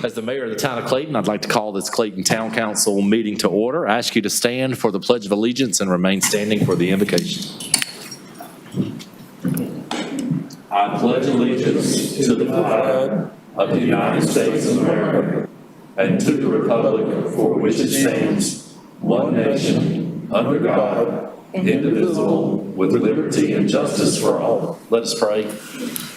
As the mayor of the town of Clayton, I'd like to call this Clayton Town Council meeting to order. I ask you to stand for the Pledge of Allegiance and remain standing for the invocation. I pledge allegiance to the flag of the United States of America and to the republic for which it stands, one nation, under God, indivisible, with liberty and justice for all. Let us pray.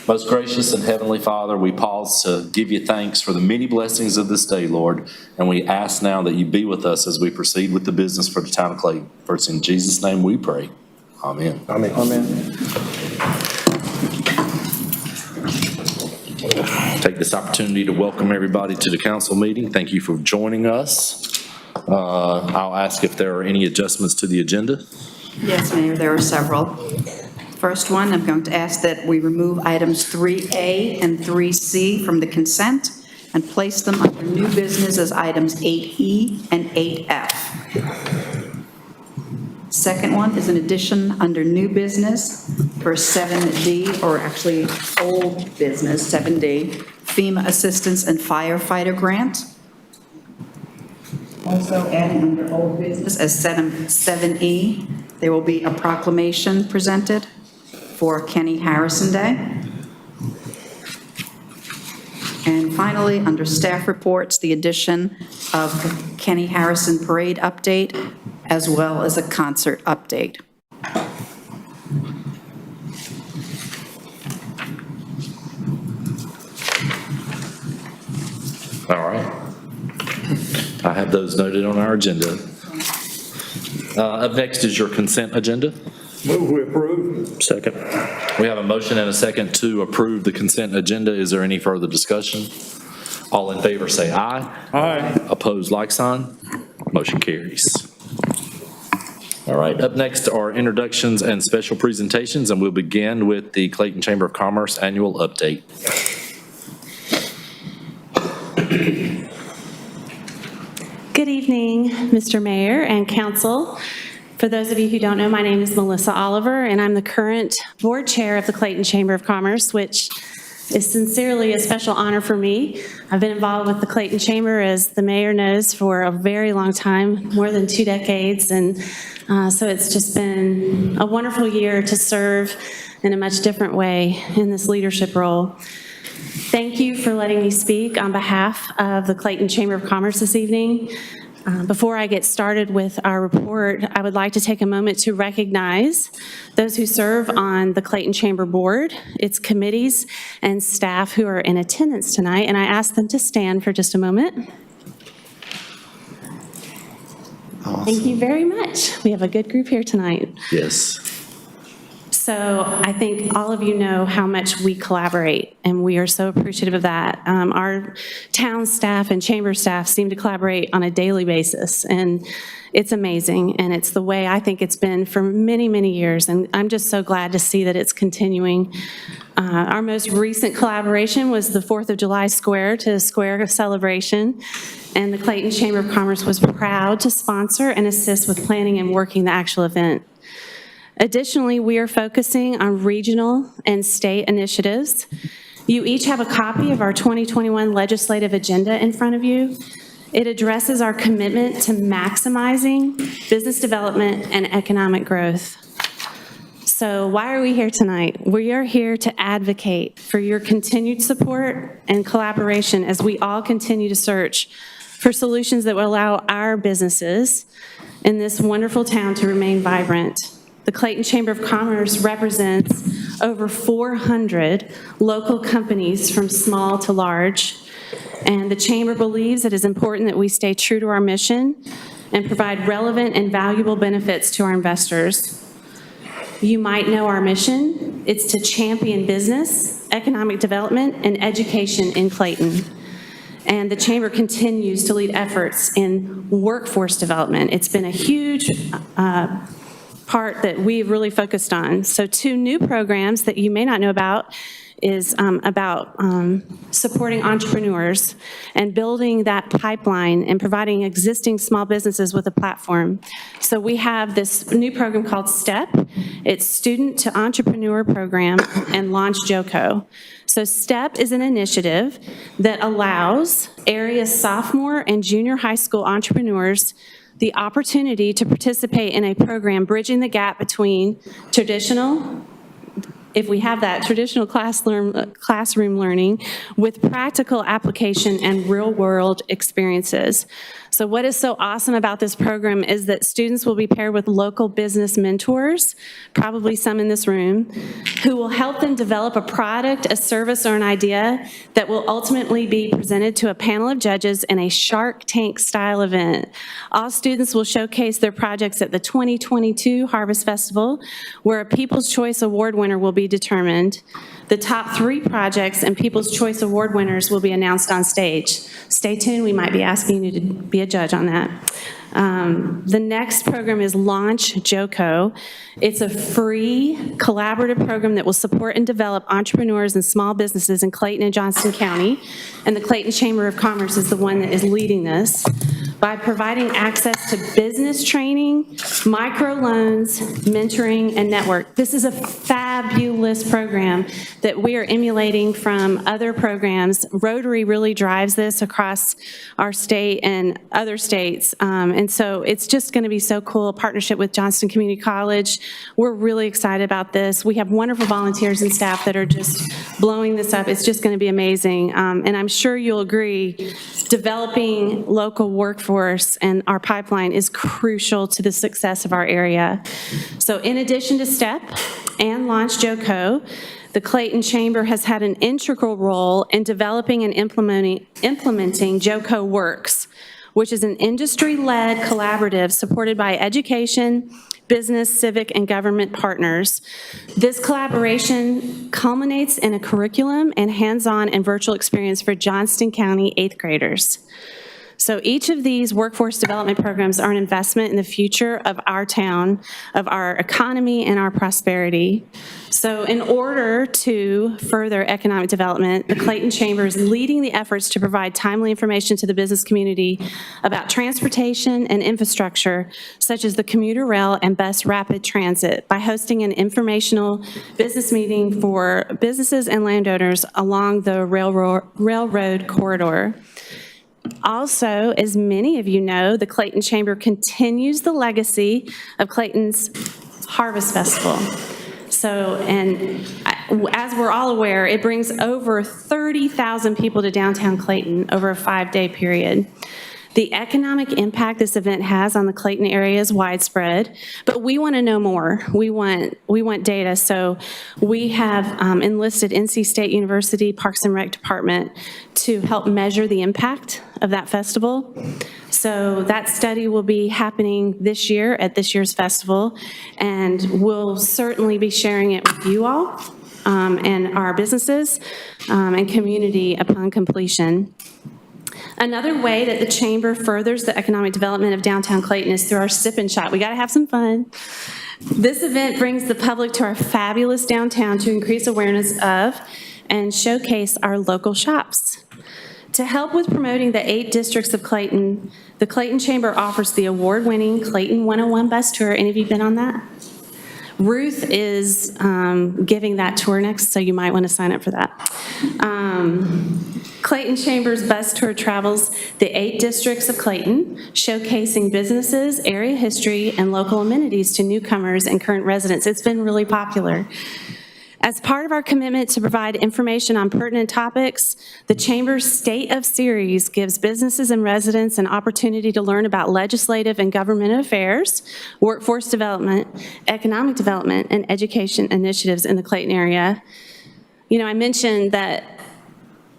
Most gracious and heavenly Father, we pause to give you thanks for the many blessings of this day, Lord, and we ask now that you be with us as we proceed with the business for the town of Clayton. For it's in Jesus' name we pray. Amen. Amen. Amen. Take this opportunity to welcome everybody to the council meeting. Thank you for joining us. I'll ask if there are any adjustments to the agenda. Yes, Mayor, there are several. First one, I'm going to ask that we remove items 3A and 3C from the consent and place them under new business as items 8E and 8F. Second one is an addition under new business for 7D, or actually old business, 7D, FEMA Assistance and Firefighter Grant. Also adding under old business as 7E, there will be a proclamation presented for Kenny Harrison Day. And finally, under staff reports, the addition of the Kenny Harrison Parade update, as well as a concert update. All right. I have those noted on our agenda. Up next is your consent agenda. Move we approve. Second. We have a motion and a second to approve the consent agenda. Is there any further discussion? All in favor say aye. Aye. Opposed, like sign. Motion carries. All right, up next are introductions and special presentations, and we'll begin with the Clayton Chamber of Commerce annual update. Good evening, Mr. Mayor and Council. For those of you who don't know, my name is Melissa Oliver, and I'm the current board chair of the Clayton Chamber of Commerce, which is sincerely a special honor for me. I've been involved with the Clayton Chamber, as the mayor knows, for a very long time, more than 2 decades, and so it's just been a wonderful year to serve in a much different way in this leadership role. Thank you for letting me speak on behalf of the Clayton Chamber of Commerce this evening. Before I get started with our report, I would like to take a moment to recognize those who serve on the Clayton Chamber Board, its committees, and staff who are in attendance tonight, and I ask them to stand for just a moment. Awesome. Thank you very much. We have a good group here tonight. Yes. So I think all of you know how much we collaborate, and we are so appreciative of that. Our town staff and chamber staff seem to collaborate on a daily basis, and it's amazing, and it's the way I think it's been for many, many years, and I'm just so glad to see that it's continuing. Our most recent collaboration was the 4th of July Square to Square celebration, and the Clayton Chamber of Commerce was proud to sponsor and assist with planning and working the actual event. Additionally, we are focusing on regional and state initiatives. You each have a copy of our 2021 legislative agenda in front of you. It addresses our commitment to maximizing business development and economic growth. So why are we here tonight? We are here to advocate for your continued support and collaboration as we all continue to search for solutions that will allow our businesses in this wonderful town to remain vibrant. The Clayton Chamber of Commerce represents over 400 local companies from small to large, and the Chamber believes it is important that we stay true to our mission and provide relevant and valuable benefits to our investors. You might know our mission. It's to champion business, economic development, and education in Clayton. And the Chamber continues to lead efforts in workforce development. It's been a huge part that we've really focused on. So 2 new programs that you may not know about is about supporting entrepreneurs and building that pipeline and providing existing small businesses with a platform. So we have this new program called STEP. It's Student to Entrepreneur Program, and Launch JOCO. So STEP is an initiative that allows area sophomore and junior high school entrepreneurs the opportunity to participate in a program bridging the gap between traditional, if we have that, traditional classroom learning with practical application and real-world experiences. So what is so awesome about this program is that students will be paired with local business mentors, probably some in this room, who will help them develop a product, a service, or an idea that will ultimately be presented to a panel of judges in a Shark Tank style event. All students will showcase their projects at the 2022 Harvest Festival, where a People's Choice Award winner will be determined. The top 3 projects and People's Choice Award winners will be announced on stage. Stay tuned, we might be asking you to be a judge on that. The next program is Launch JOCO. It's a free collaborative program that will support and develop entrepreneurs and small businesses in Clayton and Johnston County, and the Clayton Chamber of Commerce is the one that is leading this, by providing access to business training, microloans, mentoring, and network. This is a fabulous program that we are emulating from other programs. Rotary really drives this across our state and other states, and so it's just going to be so cool. A partnership with Johnston Community College. We're really excited about this. We have wonderful volunteers and staff that are just blowing this up. It's just going to be amazing, and I'm sure you'll agree, developing local workforce and our pipeline is crucial to the success of our area. So in addition to STEP and Launch JOCO, the Clayton Chamber has had an integral role in developing and implementing JOCO Works, which is an industry-led collaborative supported by education, business, civic, and government partners. This collaboration culminates in a curriculum and hands-on and virtual experience for Johnston County 8th graders. So each of these workforce development programs are an investment in the future of our town, of our economy, and our prosperity. So in order to further economic development, the Clayton Chamber is leading the efforts to provide timely information to the business community about transportation and infrastructure, such as the commuter rail and bus rapid transit, by hosting an informational business meeting for businesses and landowners along the railroad corridor. Also, as many of you know, the Clayton Chamber continues the legacy of Clayton's Harvest Festival. So, and as we're all aware, it brings over 30,000 people to downtown Clayton over a 5-day period. The economic impact this event has on the Clayton area is widespread, but we want to know more. We want data, so we have enlisted NC State University Parks and Rec Department to help measure the impact of that festival. So that study will be happening this year at this year's festival, and we'll certainly be sharing it with you all and our businesses and community upon completion. Another way that the Chamber furthers the economic development of downtown Clayton is through our Sip and Shop. We got to have some fun. This event brings the public to our fabulous downtown to increase awareness of and showcase our local shops. To help with promoting the 8 districts of Clayton, the Clayton Chamber offers the award-winning Clayton 101 bus tour. Any of you been on that? Ruth is giving that tour next, so you might want to sign up for that. Clayton Chamber's bus tour travels the 8 districts of Clayton, showcasing businesses, area history, and local amenities to newcomers and current residents. It's been really popular. As part of our commitment to provide information on pertinent topics, the Chamber's State of Series gives businesses and residents an opportunity to learn about legislative and government affairs, workforce development, economic development, and education initiatives in the Clayton area. You know, I mentioned that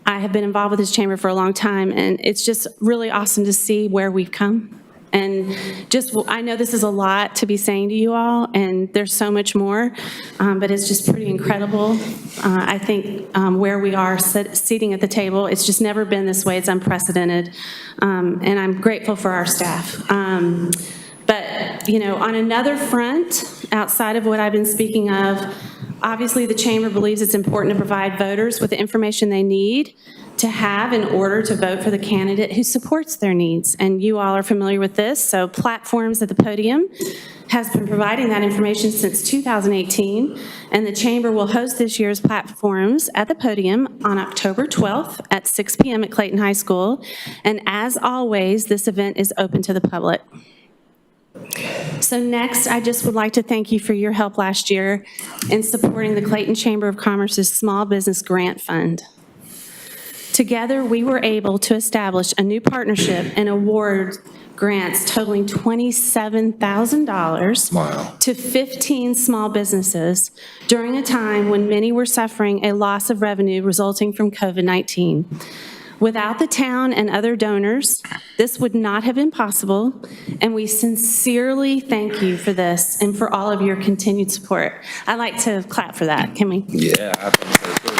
I have been involved with this chamber for a long time, and it's just really awesome to see where we've come. And just, I know this is a lot to be saying to you all, and there's so much more, but it's just pretty incredible. I think where we are seating at the table, it's just never been this way. It's unprecedented, and I'm grateful for our staff. But, on another front, outside of what I've been speaking of, obviously the Chamber believes it's important to provide voters with the information they need to have in order to vote for the candidate who supports their needs. And you all are familiar with this, so Platforms at the Podium has been providing that information since 2018, and the Chamber will host this year's Platforms at the Podium on October 12th at 6 p.m. at Clayton High School. And as always, this event is open to the public. So next, I just would like to thank you for your help last year in supporting the Clayton Chamber of Commerce's Small Business Grant Fund. Together, we were able to establish a new partnership and award grants totaling $27,000 to 15 small businesses during a time when many were suffering a loss of revenue resulting from COVID-19. Without the town and other donors, this would not have been possible, and we sincerely thank you for this and for all of your continued support. I'd like to clap for that. Can we? Yeah, I think so too.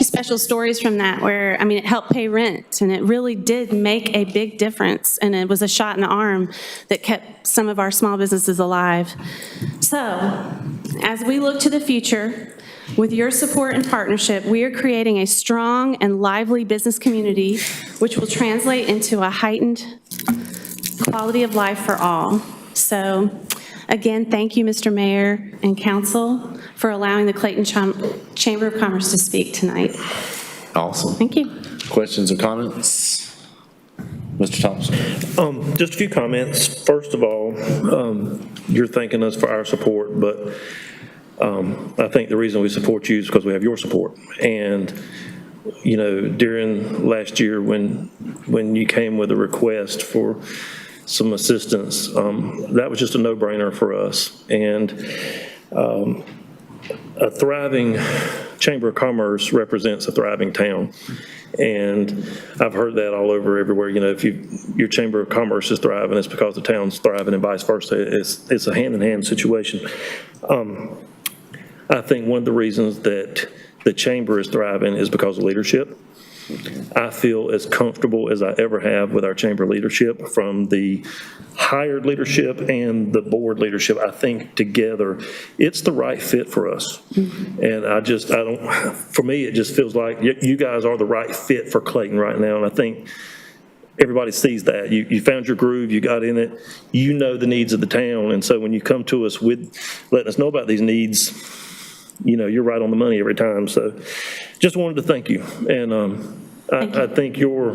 Special stories from that where, it helped pay rent, and it really did make a big difference, and it was a shot in the arm that kept some of our small businesses alive. So, as we look to the future, with your support and partnership, we are creating a strong and lively business community, which will translate into a heightened quality of life for all. So, again, thank you, Mr. Mayor and Council, for allowing the Clayton Chamber of Commerce to speak tonight. Awesome. Thank you. Questions or comments? Mr. Thompson? Just a few comments. First of all, you're thanking us for our support, but I think the reason we support you is because we have your support. And, during last year when you came with a request for some assistance, that was just a no-brainer for us. And a thriving Chamber of Commerce represents a thriving town. And I've heard that all over everywhere. If your Chamber of Commerce is thriving, it's because the town's thriving, and vice versa. It's a hand-in-hand situation. I think one of the reasons that the Chamber is thriving is because of leadership. I feel as comfortable as I ever have with our Chamber leadership, from the hired leadership and the board leadership. I think together it's the right fit for us. And for me, it just feels like you guys are the right fit for Clayton right now. And I think everybody sees that. You found your groove, you got in it, you know the needs of the town. And so when you come to us with letting us know about these needs, you're right on the money every time. So just wanted to thank you. And I think your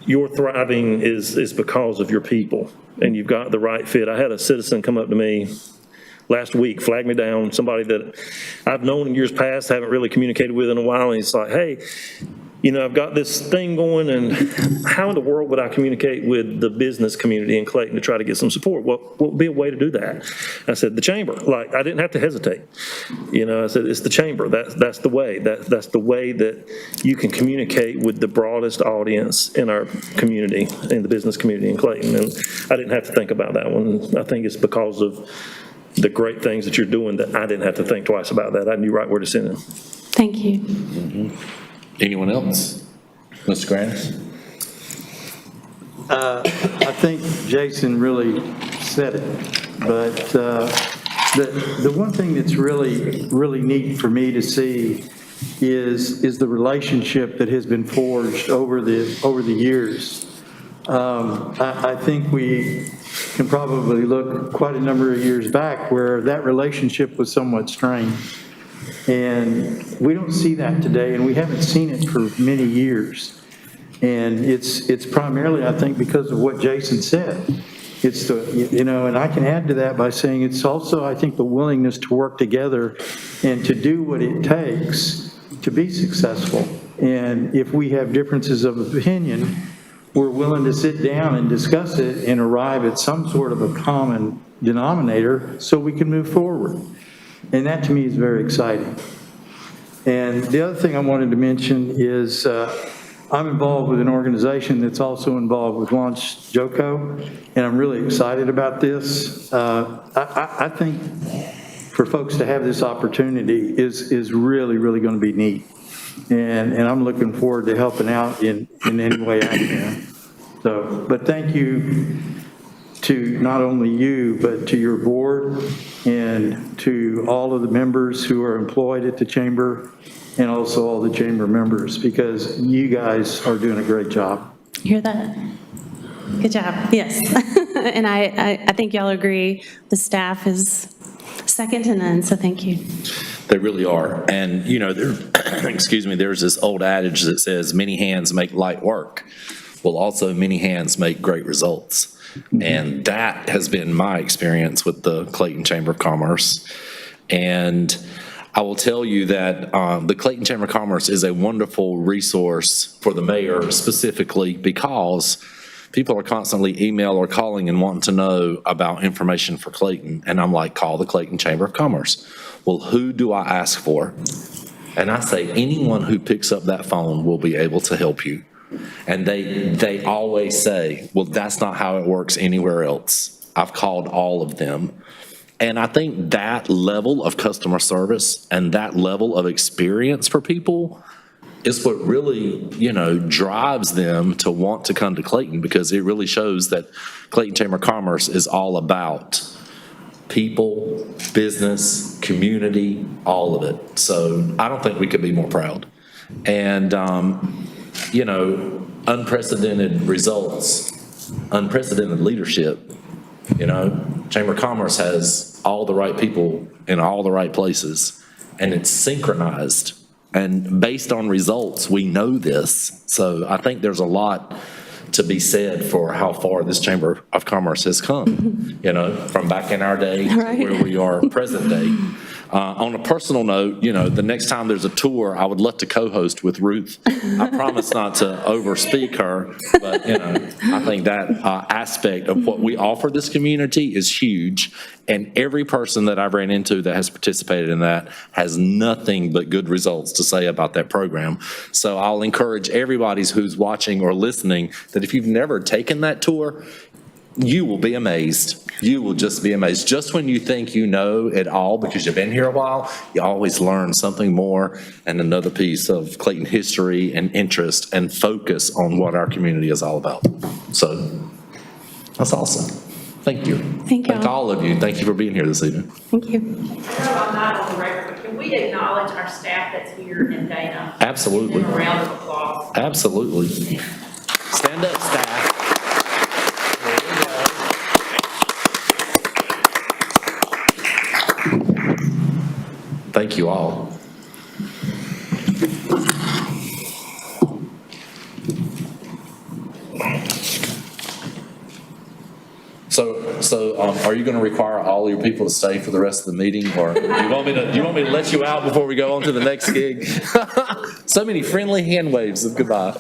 thriving is because of your people, and you've got the right fit. I had a citizen come up to me last week, flag me down, somebody that I've known in years past, haven't really communicated with in a while, and he's like, hey, I've got this thing going, and how in the world would I communicate with the business community in Clayton to try to get some support? What would be a way to do that? I said, the Chamber. I didn't have to hesitate. I said, it's the Chamber. That's the way. That's the way that you can communicate with the broadest audience in our community, in the business community in Clayton. And I didn't have to think about that one. I think it's because of the great things that you're doing that I didn't have to think twice about that. I knew right where to send it. Thank you. Mm-hmm. Anyone else? Mr. Grant? I think Jason really said it, but the one thing that's really neat for me to see is the relationship that has been forged over the years. I think we can probably look quite a number of years back where that relationship was somewhat strained. And we don't see that today, and we haven't seen it for many years. And it's primarily, I think, because of what Jason said. It's and I can add to that by saying it's also, I think, the willingness to work together and to do what it takes to be successful. And if we have differences of opinion, we're willing to sit down and discuss it and arrive at some sort of a common denominator so we can move forward. And that, to me, is very exciting. And the other thing I wanted to mention is I'm involved with an organization that's also involved with Launch JOCO, and I'm really excited about this. I think for folks to have this opportunity is really, really going to be neat. and I'm looking forward to helping out in any way I can. So, but thank you to not only you, but to your board and to all of the members who are employed at the chamber, and also all the chamber members, because you guys are doing a great job. You hear that? Good job, yes. And I think y'all agree, the staff is second to none, so thank you. They really are. And, you know, there, excuse me, there's this old adage that says many hands make light work. Well, also many hands make great results. And that has been my experience with the Clayton Chamber of Commerce. And I will tell you that the Clayton Chamber of Commerce is a wonderful resource for the mayor specifically because people are constantly email or calling and wanting to know about information for Clayton. And I'm like, call the Clayton Chamber of Commerce. Well, who do I ask for? And I say, anyone who picks up that phone will be able to help you. And they always say, well, that's not how it works anywhere else. I've called all of them. And I think that level of customer service and that level of experience for people is what really, you know, drives them to want to come to Clayton, because it really shows that Clayton Chamber of Commerce is all about people, business, community, all of it. So I don't think we could be more proud. And, you know, unprecedented results, unprecedented leadership. You know, Chamber of Commerce has all the right people in all the right places, and it's synchronized. And based on results, we know this. So I think there's a lot to be said for how far this Chamber of Commerce has come, you know, from back in our day to where we are present day. On a personal note, you know, the next time there's a tour, I would love to co-host with Ruth. I promise not to overspeak her, but, you know, I think that aspect of what we offer this community is huge. And every person that I've ran into that has participated in that has nothing but good results to say about that program. So I'll encourage everybody who's watching or listening that if you've never taken that tour, you will be amazed. You will just be amazed. Just when you think you know it all because you've been here a while, you always learn something more and another piece of Clayton history and interest and focus on what our community is all about. So that's awesome. Thank you. Thank you. Thank all of you. Thank you for being here this evening. Thank you. I'm not on the record, but can we acknowledge our staff that's here in Dana? Absolutely. Give them a round of applause. Absolutely. Stand up, staff. Thank you all. So are you going to require all your people to stay for the rest of the meeting, or do you want me to let you out before we go on to the next gig? So many friendly hand waves of goodbye.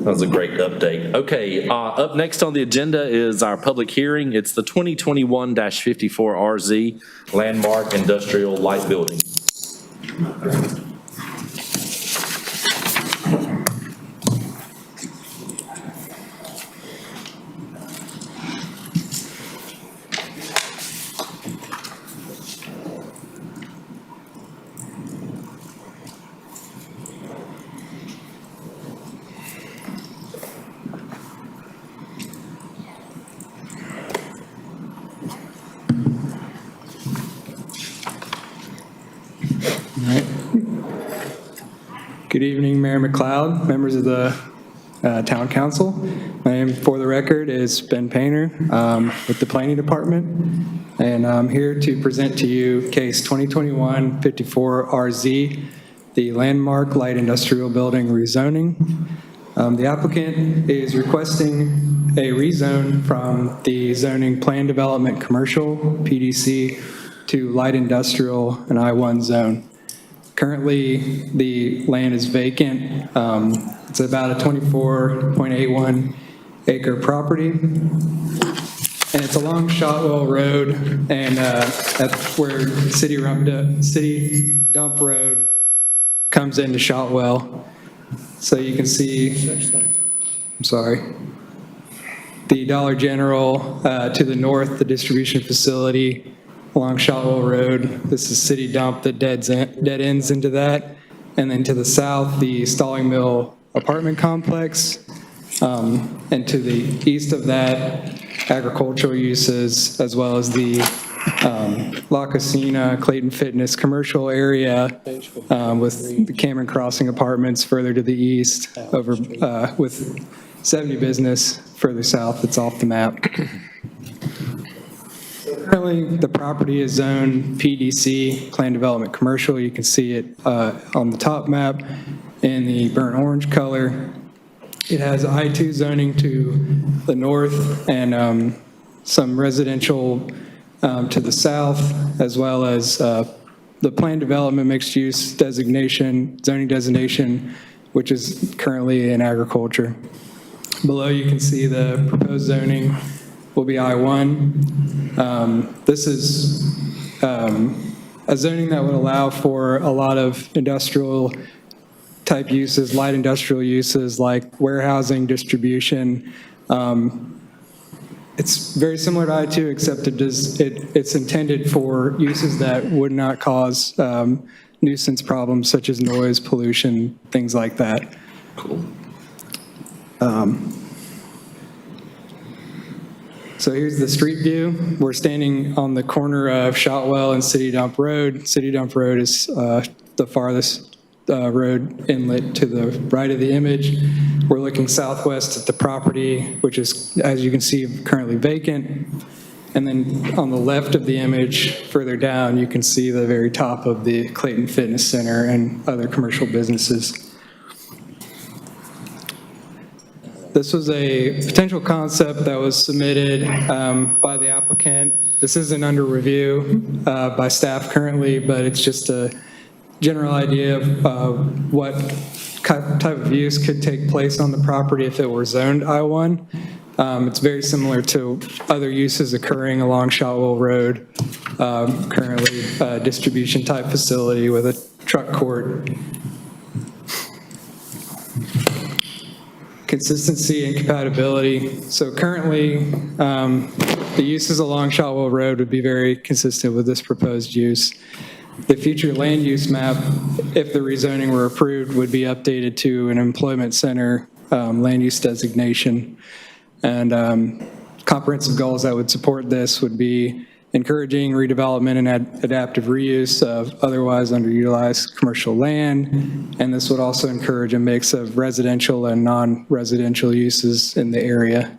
That was a great update. Okay, up next on the agenda is our public hearing. It's the 2021-54 RZ Landmark Industrial Light Building. Good evening, Mayor McLeod, members of the Town Council. My name, for the record, is Ben Painter with the Planning Department, and I'm here to present to you case 2021-54RZ, the Landmark Light Industrial Building rezoning. The applicant is requesting a rezone from the zoning Plan Development Commercial, PDC, to Light Industrial and I-1 zone. Currently, the land is vacant. It's about a 24.81 acre property. And it's along Shotwell Road, and that's where City Dump Road comes into Shotwell. So you can see, I'm sorry. the Dollar General, to the north, the distribution facility along Shotwell Road. This is city dump that dead ends into that. And then to the south, the Stalling Mill apartment complex. And to the east of that, agricultural uses, as well as the La Casina, Clayton Fitness commercial area with the Cameron Crossing apartments further to the east, over with 70 Business further south. It's off the map. Currently, the property is zoned PDC, Plan Development Commercial. You can see it on the top map in the burnt orange color. It has I-2 zoning to the north and some residential to the south, as well as the Plan Development Mixed Use designation, zoning designation, which is currently in agriculture. Below you can see the proposed zoning will be I-1. This is a zoning that would allow for a lot of industrial type uses, light industrial uses like warehousing, distribution. It's very similar to I-2, except it's intended for uses that would not cause nuisance problems such as noise, pollution, things like that. Cool. So here's the street view. We're standing on the corner of Shotwell and City Dump Road. City Dump Road is the farthest road inlet to the right of the image. We're looking southwest at the property, which is, as you can see, currently vacant. And then on the left of the image, further down, you can see the very top of the Clayton Fitness Center and other commercial businesses. This was a potential concept that was submitted by the applicant. This isn't under review by staff currently, but it's just a general idea of what type of use could take place on the property if it were zoned I-1. It's very similar to other uses occurring along Shotwell Road, currently a distribution type facility with a truck court. Consistency and compatibility. So currently, the uses along Shotwell Road would be very consistent with this proposed use. The future land use map, if the rezoning were approved, would be updated to an employment center land use designation. And comprehensive goals that would support this would be encouraging redevelopment and adaptive reuse of otherwise underutilized commercial land. And this would also encourage a mix of residential and non-residential uses in the area.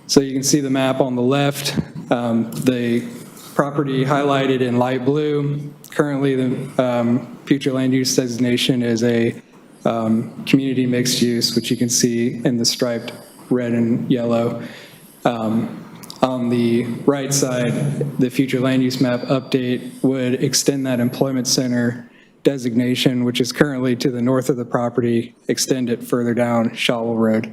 So you can see the map on the left, the property highlighted in light blue. Currently, the future land use designation is a community mixed use, which you can see in the striped red and yellow. On the right side, the future land use map update would extend that employment center designation, which is currently to the north of the property, extend it further down Shotwell Road.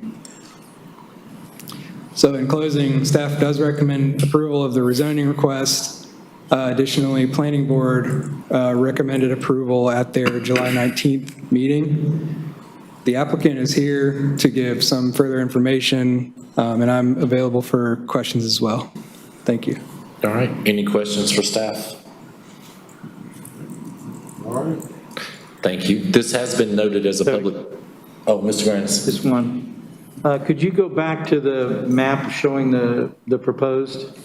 So in closing, staff does recommend approval of the rezoning request. Additionally, Planning Board recommended approval at their July 19th meeting. The applicant is here to give some further information, and I'm available for questions as well. Thank you. All right, any questions for staff? All right. Thank you. This has been noted as a public, oh, Mr. Grants. This one. Could you go back to the map showing the proposed?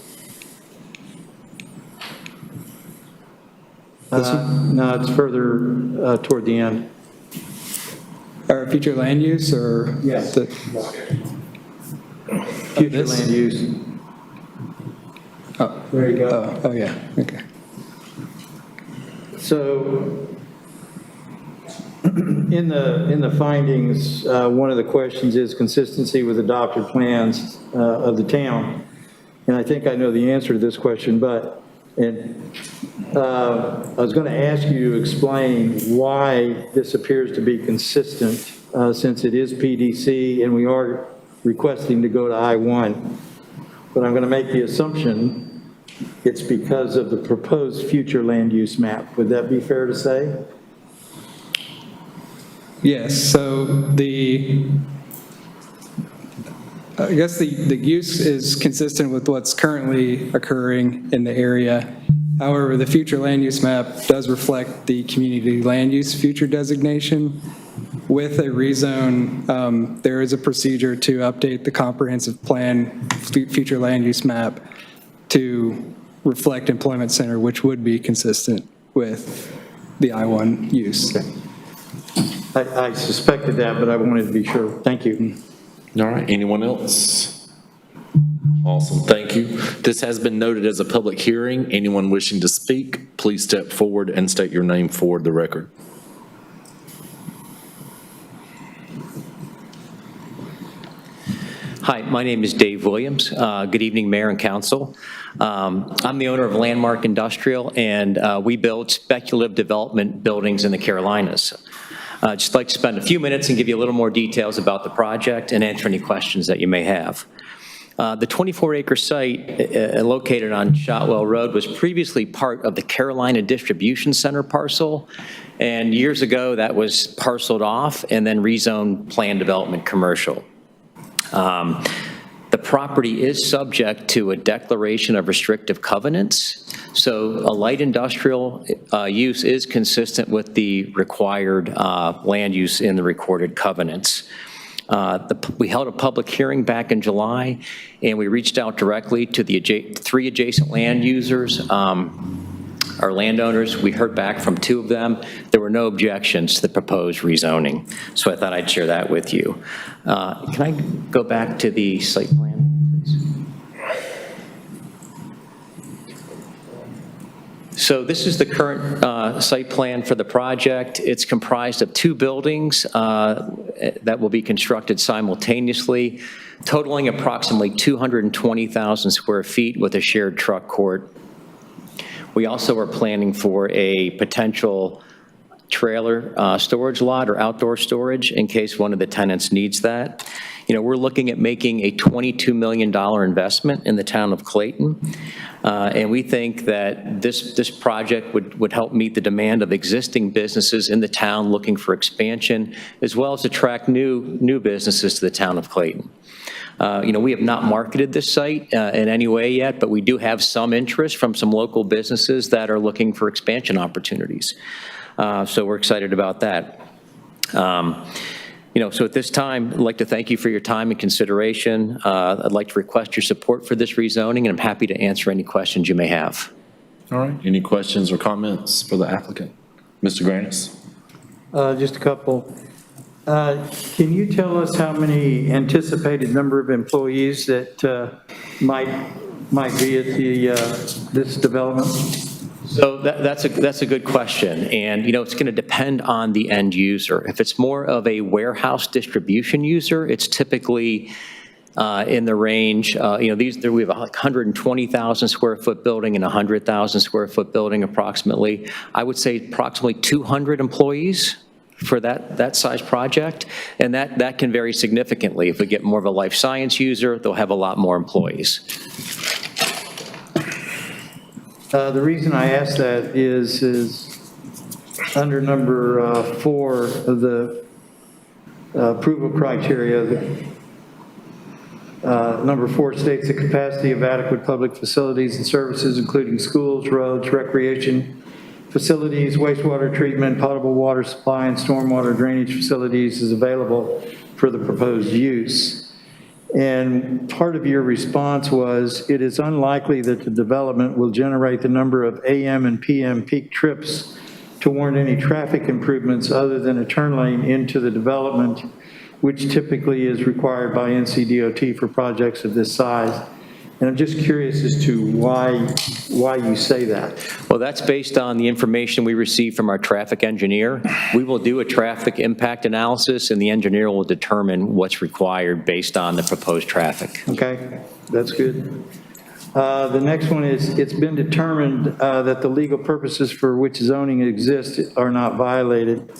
No, it's further toward the end. Our future land use, or? Yes. Future land use. Oh, there you go. Oh, yeah, okay. So in the findings, one of the questions is consistency with adopted plans of the town. And I think I know the answer to this question, but I was going to ask you to explain why this appears to be consistent since it is PDC and we are requesting to go to I-1. But I'm going to make the assumption it's because of the proposed future land use map. Would that be fair to say? Yes, so I guess the use is consistent with what's currently occurring in the area. However, the future land use map does reflect the community land use future designation. With a rezone, there is a procedure to update the comprehensive plan future land use map to reflect employment center, which would be consistent with the I-1 use. I suspected that, but I wanted to be sure. Thank you. All right, anyone else? Awesome, thank you. This has been noted as a public hearing. Anyone wishing to speak, please step forward and state your name for the record. Hi, my name is Dave Williams. Good evening, Mayor and Council. I'm the owner of Landmark Industrial, and we build speculative development buildings in the Carolinas. I'd just like to spend a few minutes and give you a little more details about the project and answer any questions that you may have. The 24-acre site located on Shotwell Road was previously part of the Carolina Distribution Center parcel, and years ago that was parceled off and then rezoned planned development commercial. The property is subject to a declaration of restrictive covenants, so a light industrial use is consistent with the required land use in the recorded covenants. We held a public hearing back in July, and we reached out directly to the three adjacent land users, our landowners. We heard back from 2 of them. There were no objections to the proposed rezoning, so I thought I'd share that with you. Can I go back to the site plan, please? So this is the current site plan for the project. It's comprised of 2 buildings that will be constructed simultaneously, totaling approximately 220,000 square feet with a shared truck court. We also are planning for a potential trailer storage lot or outdoor storage in case one of the tenants needs that. You know, we're looking at making a $22 million investment in the town of Clayton, and we think that this project would help meet the demand of existing businesses in the town looking for expansion, as well as attract new businesses to the town of Clayton. You know, we have not marketed this site in any way yet, but we do have some interest from some local businesses that are looking for expansion opportunities. So we're excited about that. You know, so at this time, I'd like to thank you for your time and consideration. I'd like to request your support for this rezoning, and I'm happy to answer any questions you may have. All right, any questions or comments for the applicant? Mr. Granis? Just a couple. Can you tell us how many anticipated number of employees that might be at this development? So that's a good question, and you know it's going to depend on the end user. If it's more of a warehouse distribution user, it's typically in the range. You know, we have a 120,000 square foot building and a 100,000 square foot building approximately. I would say approximately 200 employees for that size project, and that can vary significantly. If we get more of a life science user, they'll have a lot more employees. The reason I ask that is under number 4 of the approval criteria, number 4 states the capacity of adequate public facilities and services, including schools, roads, recreation facilities, wastewater treatment, potable water supply, and stormwater drainage facilities is available for the proposed use. And part of your response was, it is unlikely that the development will generate the number of AM and PM peak trips to warrant any traffic improvements other than a turn lane into the development, which typically is required by NCDOT for projects of this size. And I'm just curious as to why you say that. Well, that's based on the information we received from our traffic engineer. We will do a traffic impact analysis, and the engineer will determine what's required based on the proposed traffic. Okay, that's good. The next one is, it's been determined that the legal purposes for which zoning exists are not violated.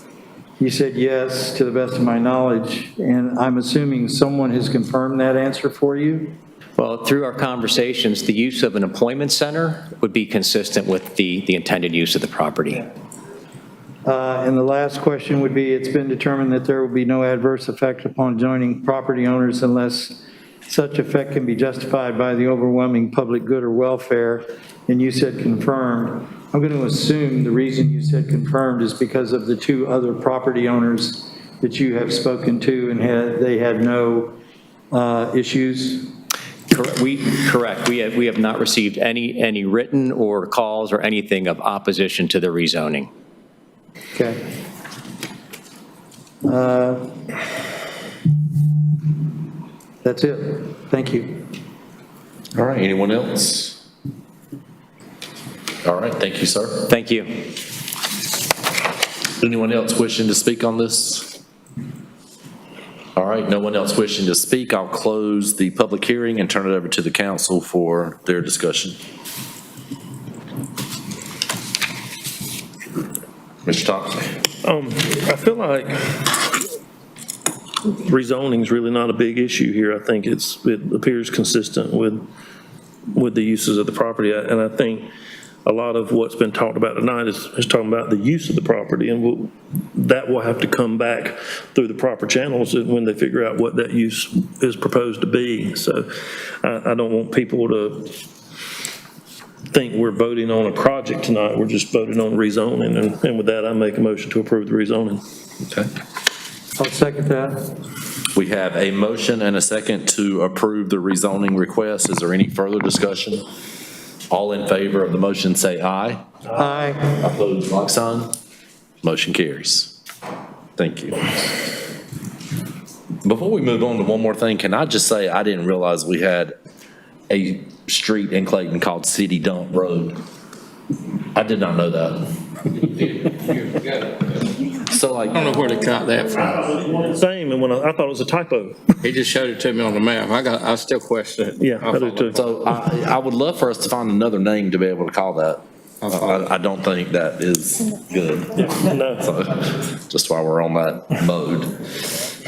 You said yes, to the best of my knowledge, and I'm assuming someone has confirmed that answer for you? Well, through our conversations, the use of an employment center would be consistent with the intended use of the property. And the last question would be, it's been determined that there will be no adverse effect upon adjoining property owners unless such effect can be justified by the overwhelming public good or welfare, and you said confirmed. I'm going to assume the reason you said confirmed is because of the two other property owners that you have spoken to, and they had no issues? Correct. We have not received any written or calls or anything of opposition to the rezoning. Okay. That's it. Thank you. All right, anyone else? All right, thank you, sir. Thank you. Anyone else wishing to speak on this? All right, no one else wishing to speak. I'll close the public hearing and turn it over to the council for their discussion. Mr. Thompson. I feel like rezoning is really not a big issue here. I think it appears consistent with the uses of the property. And I think a lot of what's been talked about tonight is talking about the use of the property, and that will have to come back through the proper channels when they figure out what that use is proposed to be. So I don't want people to think we're voting on a project tonight. We're just voting on rezoning, and with that, I make a motion to approve the rezoning. Okay. I'll second that. We have a motion and a second to approve the rezoning request. Is there any further discussion? All in favor of the motion say aye. Aye. Opposed, like sign. Motion carries. Thank you. Before we move on to one more thing, can I just say I didn't realize we had a street in Clayton called City Dump Road. I did not know that. So like, I don't know where they got that from. Same, and when I thought it was a typo. He just showed it to me on the map. I still question it. Yeah, I do too. so I would love for us to find another name to be able to call that. I don't think that is good. No. So, just while we're on that mode.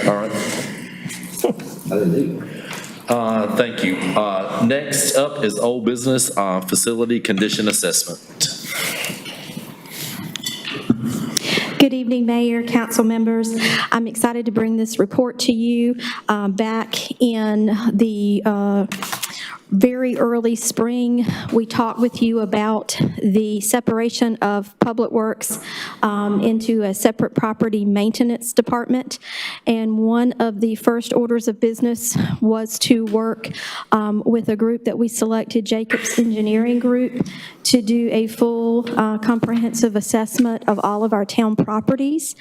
All right. Thank you. Next up is old business, facility condition assessment. Good evening, Mayor, council members. I'm excited to bring this report to you. Back in the very early spring, we talked with you about the separation of Public Works into a separate property maintenance department. And one of the first orders of business was to work with a group that we selected, Jacobs Engineering Group, to do a full comprehensive assessment of all of our town properties.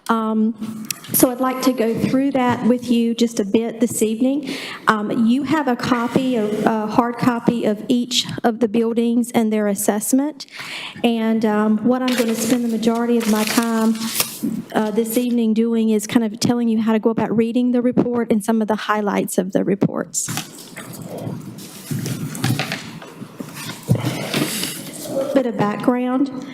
So I'd like to go through that with you just a bit this evening. You have a copy of hard copy of each of the buildings and their assessment. And what I'm going to spend the majority of my time this evening doing is kind of telling you how to go about reading the report and some of the highlights of the reports. A little bit of background.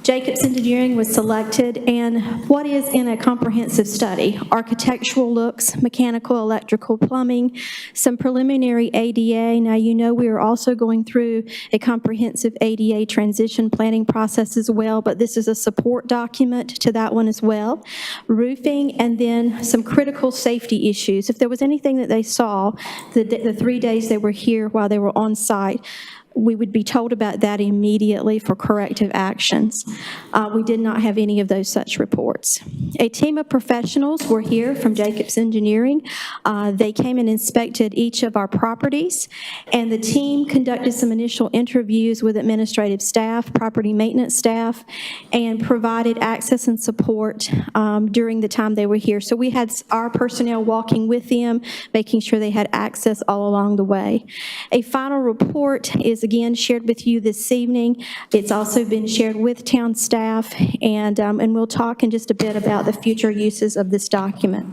Jacobs Engineering was selected, and what is in a comprehensive study? Architectural looks, mechanical, electrical, plumbing, some preliminary ADA. Now, you know we are also going through a comprehensive ADA transition planning process as well, but this is a support document to that one as well. Roofing, and then some critical safety issues. If there was anything that they saw the 3 days they were here while they were on site, we would be told about that immediately for corrective actions. We did not have any of those such reports. A team of professionals were here from Jacobs Engineering. They came and inspected each of our properties, and the team conducted some initial interviews with administrative staff, property maintenance staff, and provided access and support during the time they were here. So we had our personnel walking with them, making sure they had access all along the way. A final report is again shared with you this evening. It's also been shared with town staff, and we'll talk in just a bit about the future uses of this document.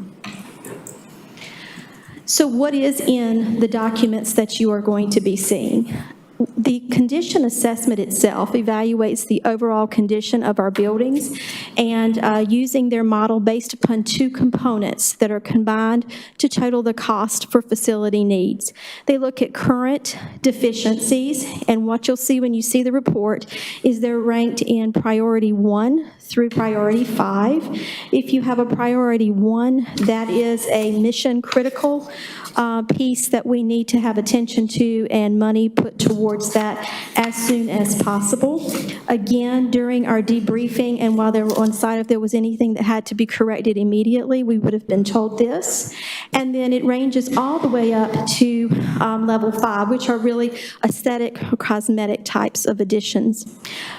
So what is in the documents that you are going to be seeing? The condition assessment itself evaluates the overall condition of our buildings, and using their model based upon two components that are combined to total the cost for facility needs. They look at current deficiencies, and what you'll see when you see the report is they're ranked in priority 1 through priority 5. If you have a priority 1, that is a mission critical piece that we need to have attention to and money put towards that as soon as possible. Again, during our debriefing and while they were on site, if there was anything that had to be corrected immediately, we would have been told this. And then it ranges all the way up to level 5, which are really aesthetic or cosmetic types of additions.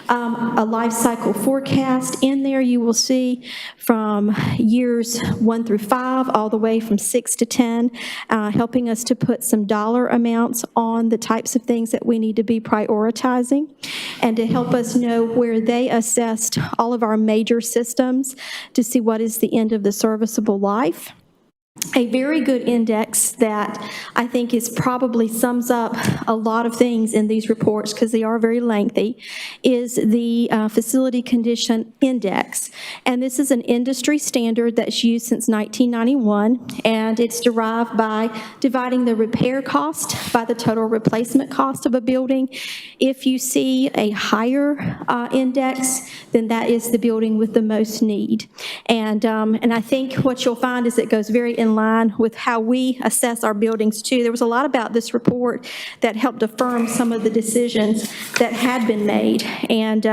A life cycle forecast. In there you will see from years 1 through 5, all the way from 6 to 10, helping us to put some dollar amounts on the types of things that we need to be prioritizing, and to help us know where they assessed all of our major systems to see what is the end of the serviceable life. A very good index that I think is probably sums up a lot of things in these reports, because they are very lengthy, is the Facility Condition Index. And this is an industry standard that's used since 1991, and it's derived by dividing the repair cost by the total replacement cost of a building. If you see a higher index, then that is the building with the most need. And I think what you'll find is it goes very in line with how we assess our buildings too. There was a lot about this report that helped affirm some of the decisions that had been made, and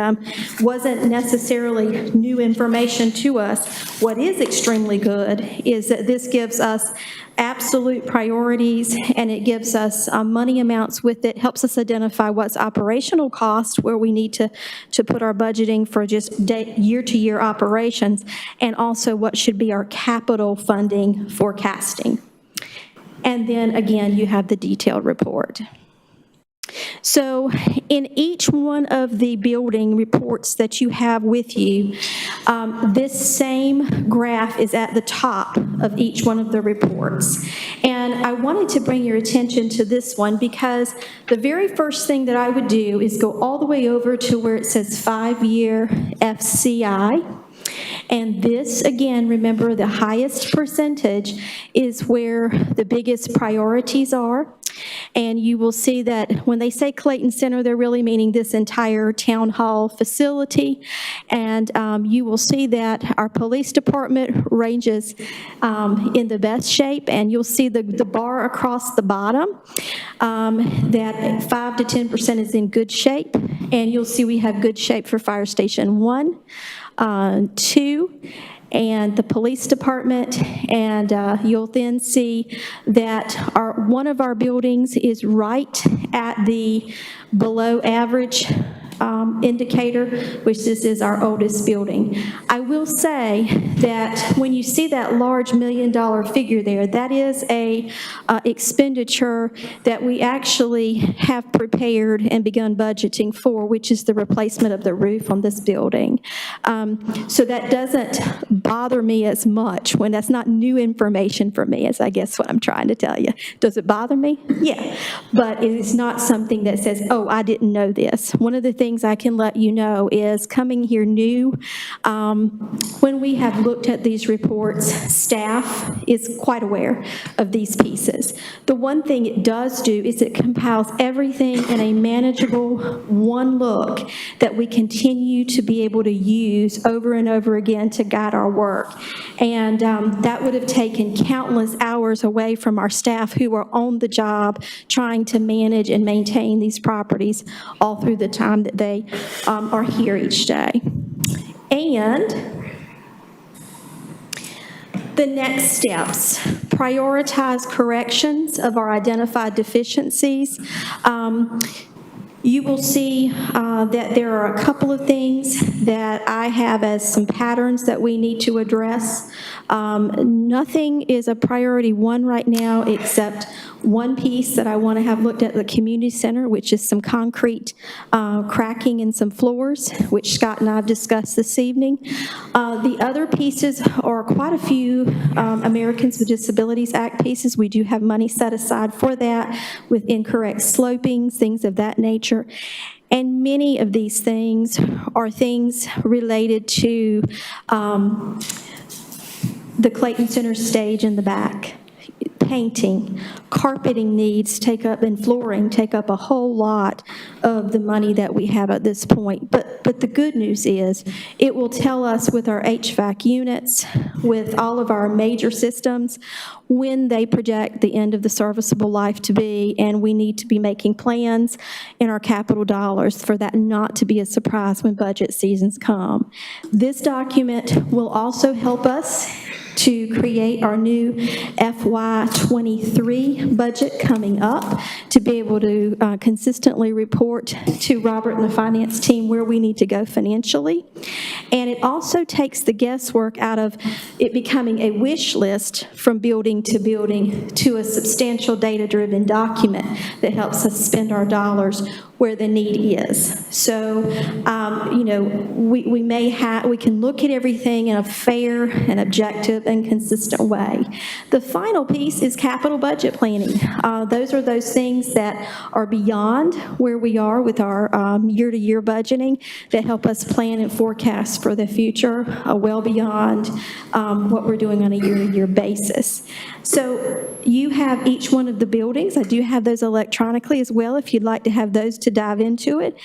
wasn't necessarily new information to us. What is extremely good is that this gives us absolute priorities, and it gives us money amounts with it, helps us identify what's operational cost, where we need to put our budgeting for just year-to-year operations, and also what should be our capital funding forecasting. And then again, you have the detailed report. So in each one of the building reports that you have with you, this same graph is at the top of each one of the reports. And I wanted to bring your attention to this one, because the very first thing that I would do is go all the way over to where it says 5-year FCI. And this, again, remember, the highest percentage is where the biggest priorities are. And you will see that when they say Clayton Center, they're really meaning this entire town hall facility. And you will see that our police department ranges in the best shape, and you'll see the bar across the bottom, that 5 to 10% is in good shape. And you'll see we have good shape for Fire Station 1, 2, and the police department, and you'll then see that one of our buildings is right at the below average indicator, which this is our oldest building. I will say that when you see that large $1 million figure there, that is a expenditure that we actually have prepared and begun budgeting for, which is the replacement of the roof on this building. So that doesn't bother me as much when that's not new information for me, as I guess what I'm trying to tell you. Does it bother me? Yeah. But it is not something that says, oh, I didn't know this. One of the things I can let you know is, coming here new, when we have looked at these reports, staff is quite aware of these pieces. The one thing it does do is it compiles everything in a manageable one look that we continue to be able to use over and over again to guide our work. And that would have taken countless hours away from our staff who are on the job trying to manage and maintain these properties all through the time that they are here each day. And the next steps: prioritize corrections of our identified deficiencies. You will see that there are a couple of things that I have as some patterns that we need to address. Nothing is a priority 1 right now, except one piece that I want to have looked at the community center, which is some concrete cracking in some floors, which Scott and I have discussed this evening. The other pieces are quite a few Americans with Disabilities Act pieces. We do have money set aside for that, with incorrect slopings, things of that nature. And many of these things are things related to the Clayton Center stage in the back. painting, carpeting needs take up, and flooring take up a whole lot of the money that we have at this point. But the good news is, it will tell us with our HVAC units, with all of our major systems, when they project the end of the serviceable life to be, and we need to be making plans in our capital dollars for that not to be a surprise when budget seasons come. This document will also help us to create our new FY23 budget coming up, to be able to consistently report to Robert and the finance team where we need to go financially. And it also takes the guesswork out of it becoming a wish list from building to a substantial data-driven document that helps us spend our dollars where the need is. So, we can look at everything in a fair and objective and consistent way. The final piece is capital budget planning. Those are those things that are beyond where we are with our year-to-year budgeting that help us plan and forecast for the future, well beyond what we're doing on a year-to-year basis. So you have each one of the buildings. I do have those electronically as well if you'd like to have those to dive into it.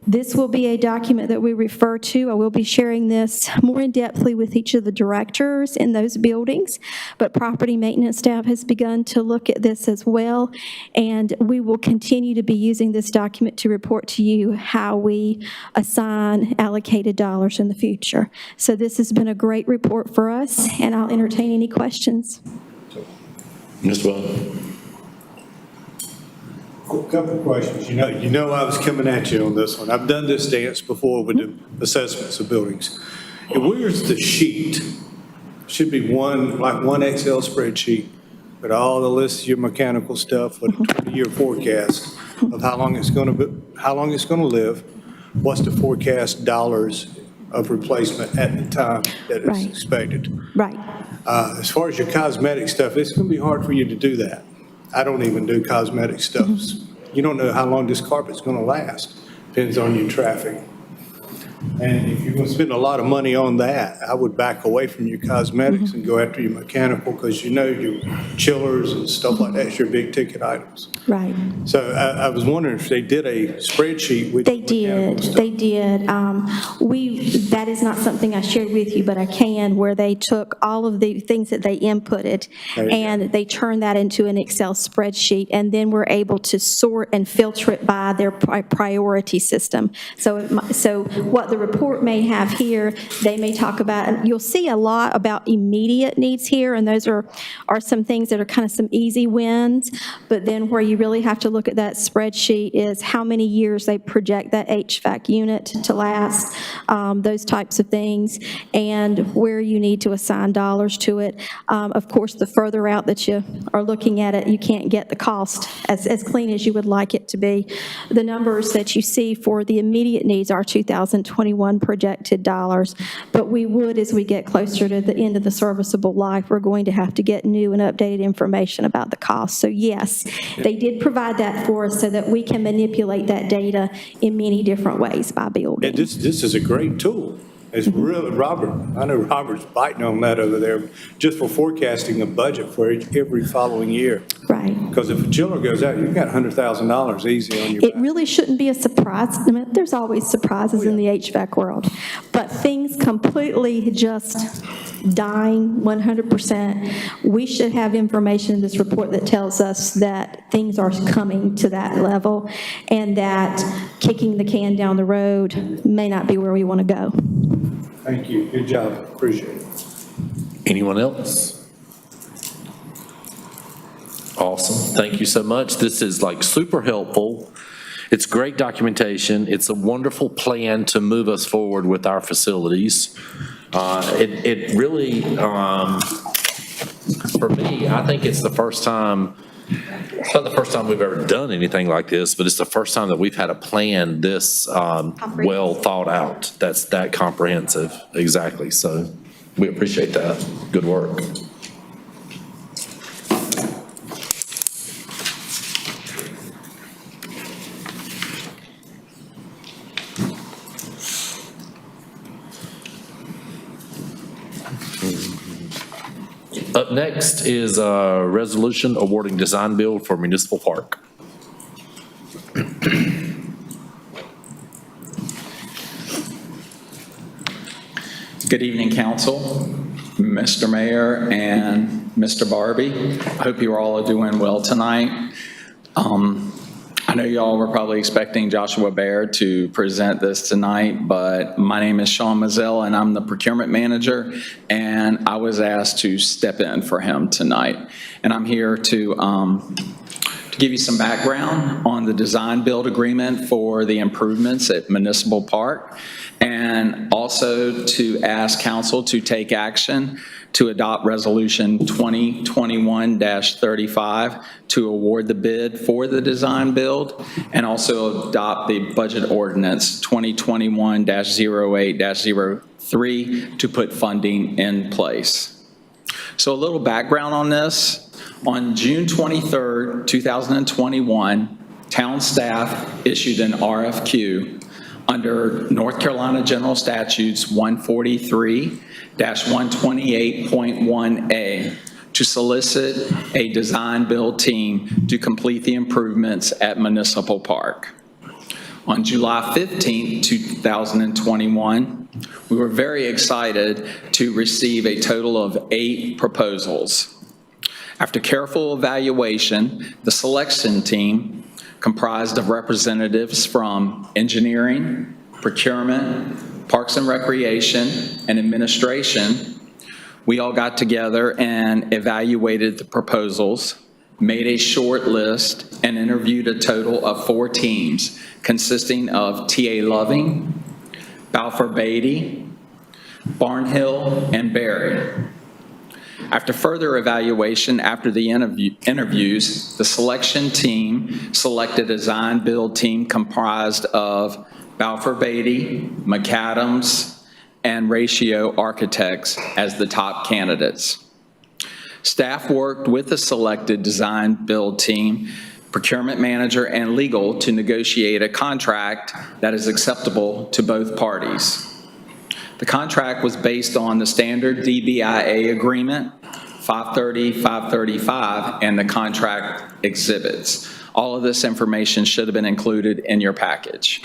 This will be a document that we refer to. I will be sharing this more in-depthly with each of the directors in those buildings, but property maintenance staff has begun to look at this as well, and we will continue to be using this document to report to you how we assign allocated dollars in the future. So this has been a great report for us, and I'll entertain any questions. Mr. Well. Couple of questions. You know I was coming at you on this one. I've done this dance before with the assessments of buildings. And where's the sheet? Should be one Excel spreadsheet with all the lists of your mechanical stuff with a 20-year forecast of how long it's going to live, what's the forecast dollars of replacement at the time that it's expected. Right. As far as your cosmetic stuff, it's going to be hard for you to do that. I don't even do cosmetic stuff. You don't know how long this carpet's going to last. Depends on your traffic. And if you're going to spend a lot of money on that, I would back away from your cosmetics and go after your mechanical, because your chillers and stuff like that's your big ticket items. Right. So I was wondering if they did a spreadsheet with They did. That is not something I shared with you, but I can, where they took all of the things that they inputted and they turned that into an Excel spreadsheet, and then we're able to sort and filter it by their priority system. So what the report may have here, they may talk about, and you'll see a lot about immediate needs here, and those are some things that are kind of some easy wins, but then where you really have to look at that spreadsheet is how many years they project that HVAC unit to last, those types of things, and where you need to assign dollars to it. Of course, the further out that you are looking at it, you can't get the cost as clean as you would like it to be. The numbers that you see for the immediate needs are 2021 projected dollars, but we would, as we get closer to the end of the serviceable life, we're going to have to get new and updated information about the cost. So yes, they did provide that for us so that we can manipulate that data in many different ways by building. And this is a great tool. It's really, Robert, I know Robert's biting on that over there, just for forecasting a budget for every following year. Right. Because if a chiller goes out, you've got $100,000 easy on your It back. really shouldn't be a surprise. I mean, there's always surprises in the HVAC world, but things completely just dying 100%. We should have information in this report that tells us that things are coming to that level, and that kicking the can down the road may not be where we want to go. Thank you. Good job. Appreciate it. Anyone else? Awesome. Thank you so much. This is like super helpful. It's great documentation. It's a wonderful plan to move us forward with our facilities. It really, for me, I think it's the first time, it's not the first time we've ever done anything like this, but it's the first time that we've had a plan this well thought out. That's that comprehensive. Exactly. So we appreciate that. Good work. Up next is a resolution awarding design build for municipal park. Good evening, council, Mr. Mayor, and Mr. Barbie. I hope you all are doing well tonight. I know y'all were probably expecting Joshua Baird to present this tonight, but my name is Sean Mazzell, and I'm the procurement manager, and I was asked to step in for him tonight. And I'm here to give you some background on the design build agreement for the improvements at Municipal Park, and also to ask council to take action to adopt Resolution 2021-35 to award the bid for the design build, and also adopt the budget ordinance 2021-08-03 to put funding in place. So a little background on this. On June 23rd, 2021, town staff issued an RFQ under North Carolina General Statutes 143-128.1A to solicit a design build team to complete the improvements at Municipal Park. On July 15, 2021, we were very excited to receive a total of 8 proposals. After careful evaluation, the selection team, comprised of representatives from engineering, procurement, parks and recreation, and administration, we all got together and evaluated the proposals, made a short list, and interviewed a total of 4 teams consisting of T.A. Loving, Balfour Beatty, Barnhill, and Berry. After further evaluation after the interviews, the selection team selected a design build team comprised of Balfour Beatty, McAdams, and Ratio Architects as the top candidates. Staff worked with the selected design build team, procurement manager, and legal to negotiate a contract that is acceptable to both parties. The contract was based on the standard DBIA agreement, 530-535, and the contract exhibits. All of this information should have been included in your package.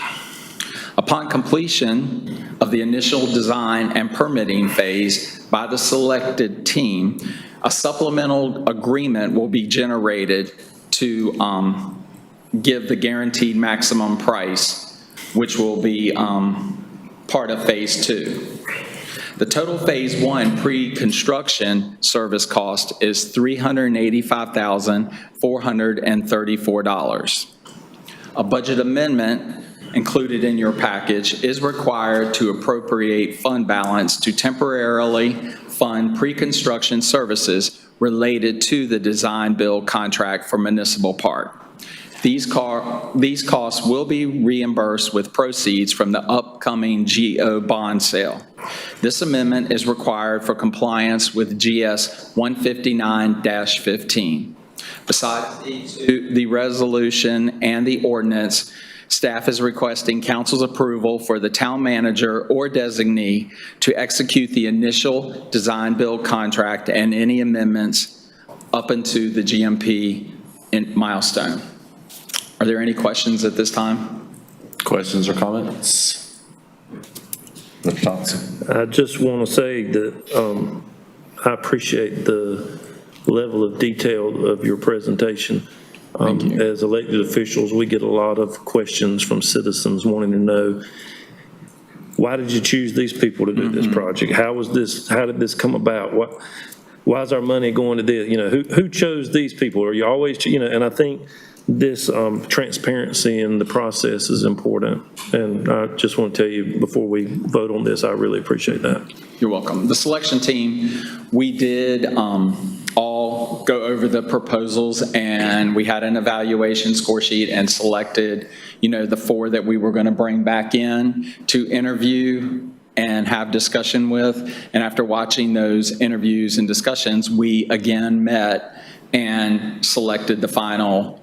Upon completion of the initial design and permitting phase by the selected team, a supplemental agreement will be generated to give the guaranteed maximum price, which will be part of phase 2. The total phase 1 pre-construction service cost is $385,434. A budget amendment included in your package is required to appropriate fund balance to temporarily fund pre-construction services related to the design build contract for Municipal Park. These costs will be reimbursed with proceeds from the upcoming GO bond sale. This amendment is required for compliance with GS 159-15. Besides the resolution and the ordinance, staff is requesting council's approval for the town manager or designee to execute the initial design build contract and any amendments up into the GMP milestone. Are there any questions at this time? Questions or comments? Mr. Thompson. I just want to say that I appreciate the level of detail of your presentation. Thank you. As elected officials, we get a lot of questions from citizens wanting to know, why did you choose these people to do this project? How did this come about? Why is our money going to this? You know, who chose these people? Are you always, and I think this transparency in the process is important. And I just want to tell you before we vote on this, I really appreciate that. You're welcome. The selection team, we did all go over the proposals, and we had an evaluation score sheet and selected, the 4 that we were going to bring back in to interview and have discussion with. And after watching those interviews and discussions, we again met and selected the final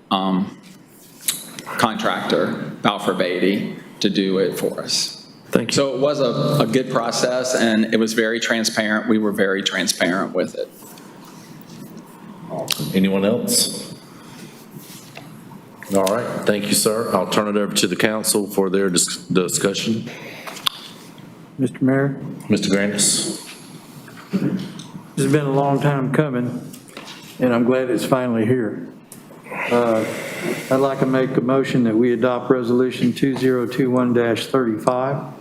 contractor, Balfour Beatty, to do it for us. Thank you. So it was a good process, and it was very transparent. We were very transparent with it. Anyone else? All right, thank you, sir. I'll turn it over to the council for their discussion. Mr. Mayor, Mr. Grandis? this has been a long time coming, and I'm glad it's finally here. I'd like to make a motion that we adopt Resolution 2021-35.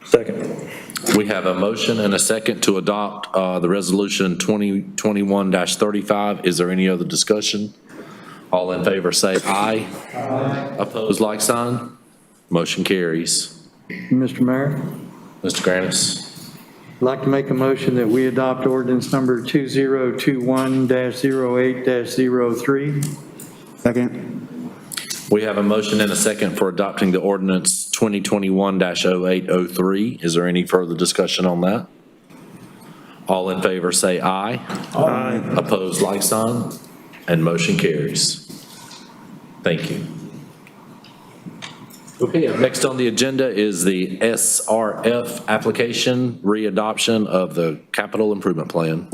Second. We have a motion and a second to adopt the resolution 2021-35. Is there any other discussion? All in favor say aye. Aye. Opposed, like sign. Motion carries. Mr. Mayor, Mr. Grandis? I'd like to make a motion that we adopt ordinance number 2021-08-03. Second. We have a motion and a second for adopting the ordinance 2021-0803. Is there any further discussion on that? All in favor say aye. Aye. Opposed, like sign. And motion carries. Thank you. Okay, next on the agenda is the SRF application, readoption of the capital improvement plan.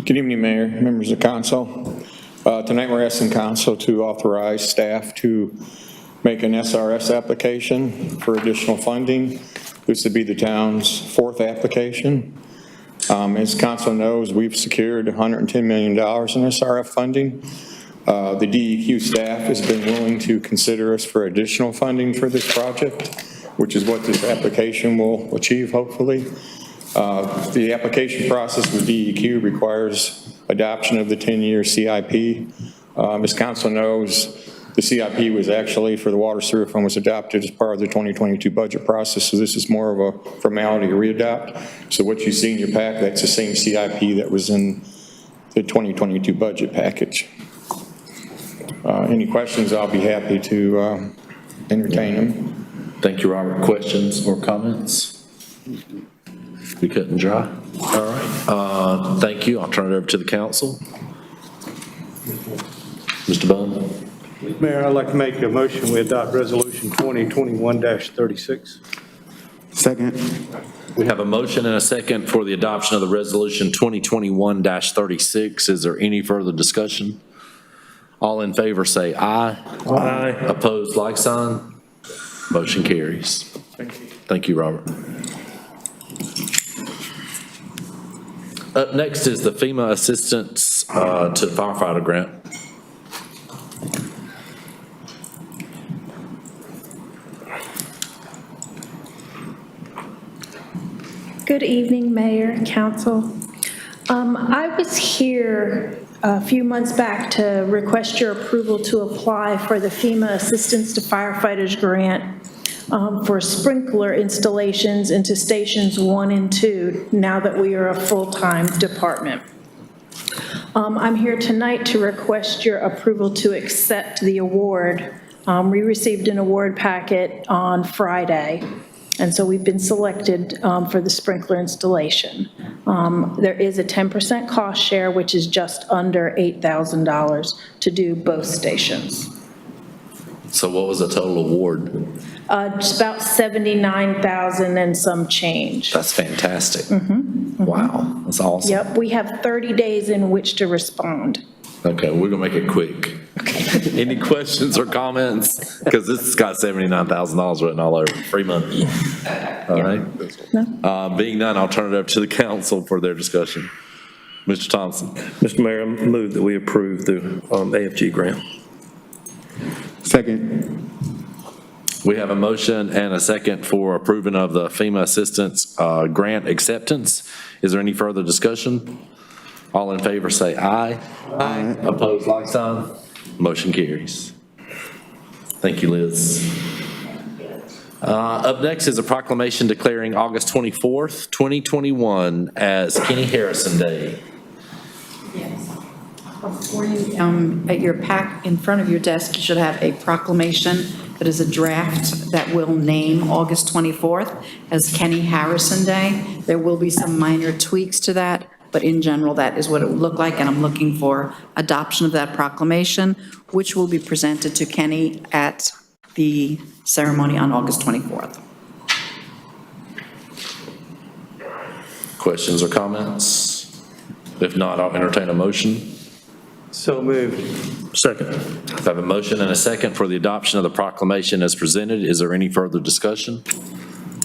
Good evening, Mayor, members of council. Tonight we're asking council to authorize staff to make an SRS application for additional funding. This would be the town's fourth application. As council knows, we've secured $110 million in SRF funding. The DEQ staff has been willing to consider us for additional funding for this project, which is what this application will achieve, hopefully. The application process with DEQ requires adoption of the 10-year CIP. As council knows, the CIP was actually, for the water sewer fund, was adopted as part of the 2022 budget process, so this is more of a formality to readopt. So what you see in your pack, that's the same CIP that was in the 2022 budget package. Any questions, I'll be happy to entertain them. Thank you, Robert. Questions or comments? We cut and dry. All right. Thank you. I'll turn it over to the council. Mr. Bowman. Mayor, I'd like to make a motion we adopt Resolution 2021-36. Second. We have a motion and a second for the adoption of the resolution 2021-36. Is there any further discussion? All in favor say aye. Aye. Opposed, like sign. Motion carries. Thank you, Robert. Up next is the FEMA assistance to firefighter grant. Good evening, Mayor and Council. I was here a few months back to request your approval to apply for the FEMA Assistance to Firefighters Grant for sprinkler installations into stations 1 and 2, now that we are a full-time department. I'm here tonight to request your approval to accept the award. We received an award packet on Friday, and so we've been selected for the sprinkler installation. There is a 10% cost share, which is just under $8,000 to do both stations. So what was the total award? Just about $79,000 and some change. That's fantastic. Wow, that's awesome. Yep, we have 30 days in which to respond. Okay, we're gonna make it quick. Any questions or comments? Because this has got $79,000 written all over, free money. All right. No. Being none, I'll turn it over to the council for their discussion. Mr. Thompson. Mr. Mayor, I move that we approve the AFG grant. Second. We have a motion and a second for approving of the FEMA assistance grant acceptance. Is there any further discussion? All in favor say aye. Aye. Opposed, like sign. Motion carries. Thank you, Liz. Up next is a proclamation declaring August 24th, 2021 as Kenny Harrison Day. Yes. Before you, at your pack in front of your desk, you should have a proclamation that is a draft that will name August 24th as Kenny Harrison Day. There will be some minor tweaks to that, but in general, that is what it would look like, and I'm looking for adoption of that proclamation, which will be presented to Kenny at the ceremony on August 24th. Questions or comments? If not, I'll entertain a motion. So moved. Second. I have a motion and a second for the adoption of the proclamation as presented. Is there any further discussion?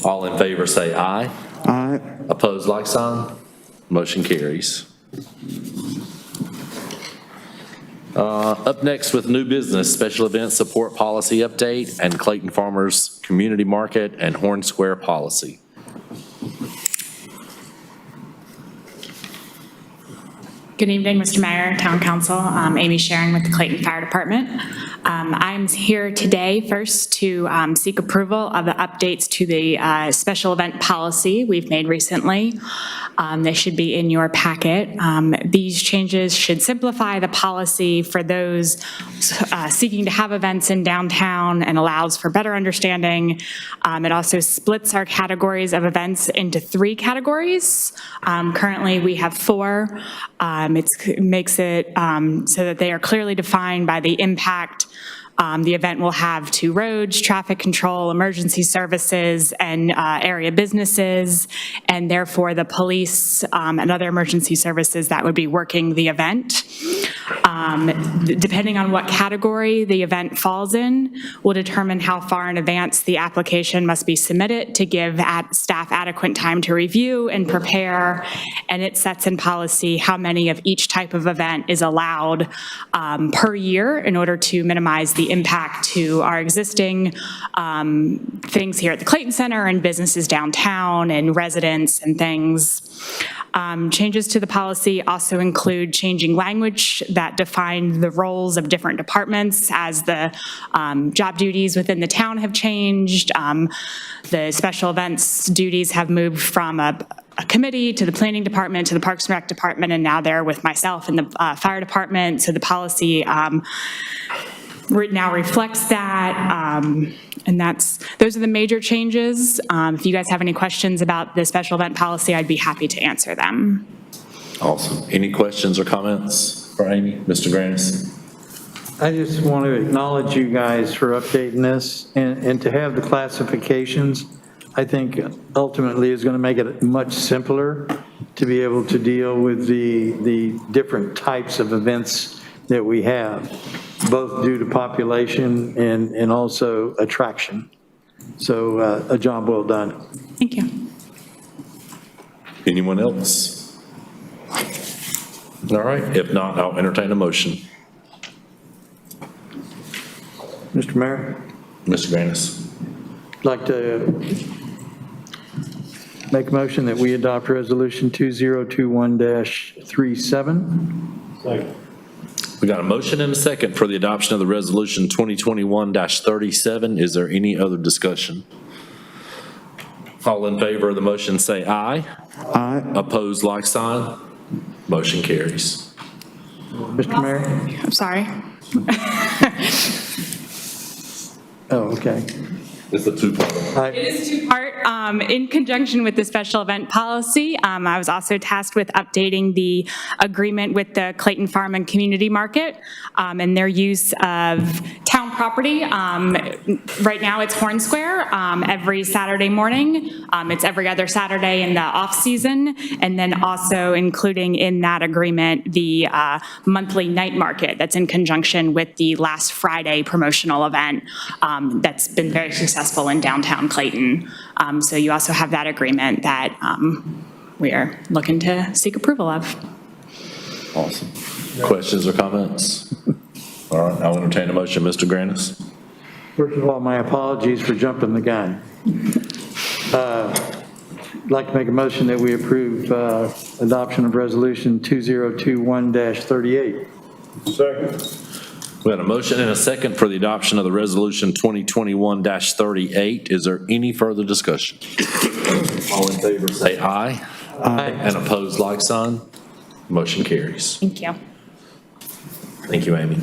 All in favor say aye. Aye. Opposed, like sign. Motion carries. Up next with new business, special events support policy update and Clayton Farmers Community Market and Horne Square policy. Good evening, Mr. Mayor, Town Council. I'm Amy Sharing with the Clayton Fire Department. I'm here today first to seek approval of the updates to the special event policy we've made recently. They should be in your packet. These changes should simplify the policy for those seeking to have events in downtown and allows for better understanding. It also splits our categories of events into 3 categories. Currently, we have 4. It makes it so that they are clearly defined by the impact the event will have to roads, traffic control, emergency services, and area businesses, and therefore the police and other emergency services that would be working the event. Depending on what category the event falls in, will determine how far in advance the application must be submitted to give staff adequate time to review and prepare, and it sets in policy how many of each type of event is allowed per year in order to minimize the impact to our existing things here at the Clayton Center and businesses downtown and residents and things. Changes to the policy also include changing language that define the roles of different departments as the job duties within the town have changed. The special events duties have moved from a committee to the planning department to the Parks and Rec department, and now they're with myself in the fire department. So the policy now reflects that, and those are the major changes. If you guys have any questions about the special event policy, I'd be happy to answer them. Awesome. Any questions or comments for Amy? Mr. Granis? I just want to acknowledge you guys for updating this, and to have the classifications, I think ultimately is going to make it much simpler to be able to deal with the different types of events that we have, both due to population and also attraction. So a job well done. Thank you. Anyone else? All right. If not, I'll entertain a motion. Mr. Mayor? Mr. Granis? I'd like to make a motion that we adopt Resolution 2021-37. Second. We got a motion and a second for the adoption of the resolution 2021-37. Is there any other discussion? All in favor of the motion say aye. Aye. Opposed, like sign. Motion carries. Mr. Mayor? I'm sorry. Oh, okay. It's a two-part. It is two-part. In conjunction with the special event policy, I was also tasked with updating the agreement with the Clayton Farm and Community Market and their use of town property. Right now it's Horne Square every Saturday morning. It's every other Saturday in the off-season, and then also including in that agreement the monthly night market that's in conjunction with the last Friday promotional event that's been very successful in downtown Clayton. So you also have that agreement that we are looking to seek approval of. Awesome. Questions or comments? All right, I'll entertain a motion. Mr. Granis? First of all, my apologies for jumping the gun. I'd like to make a motion that we approve adoption of Resolution 2021-38. Second. We had a motion and a second for the adoption of the resolution 2021-38. Is there any further discussion? All in favor say aye. Aye. And opposed, like sign. Motion carries. Thank you. Thank you, Amy.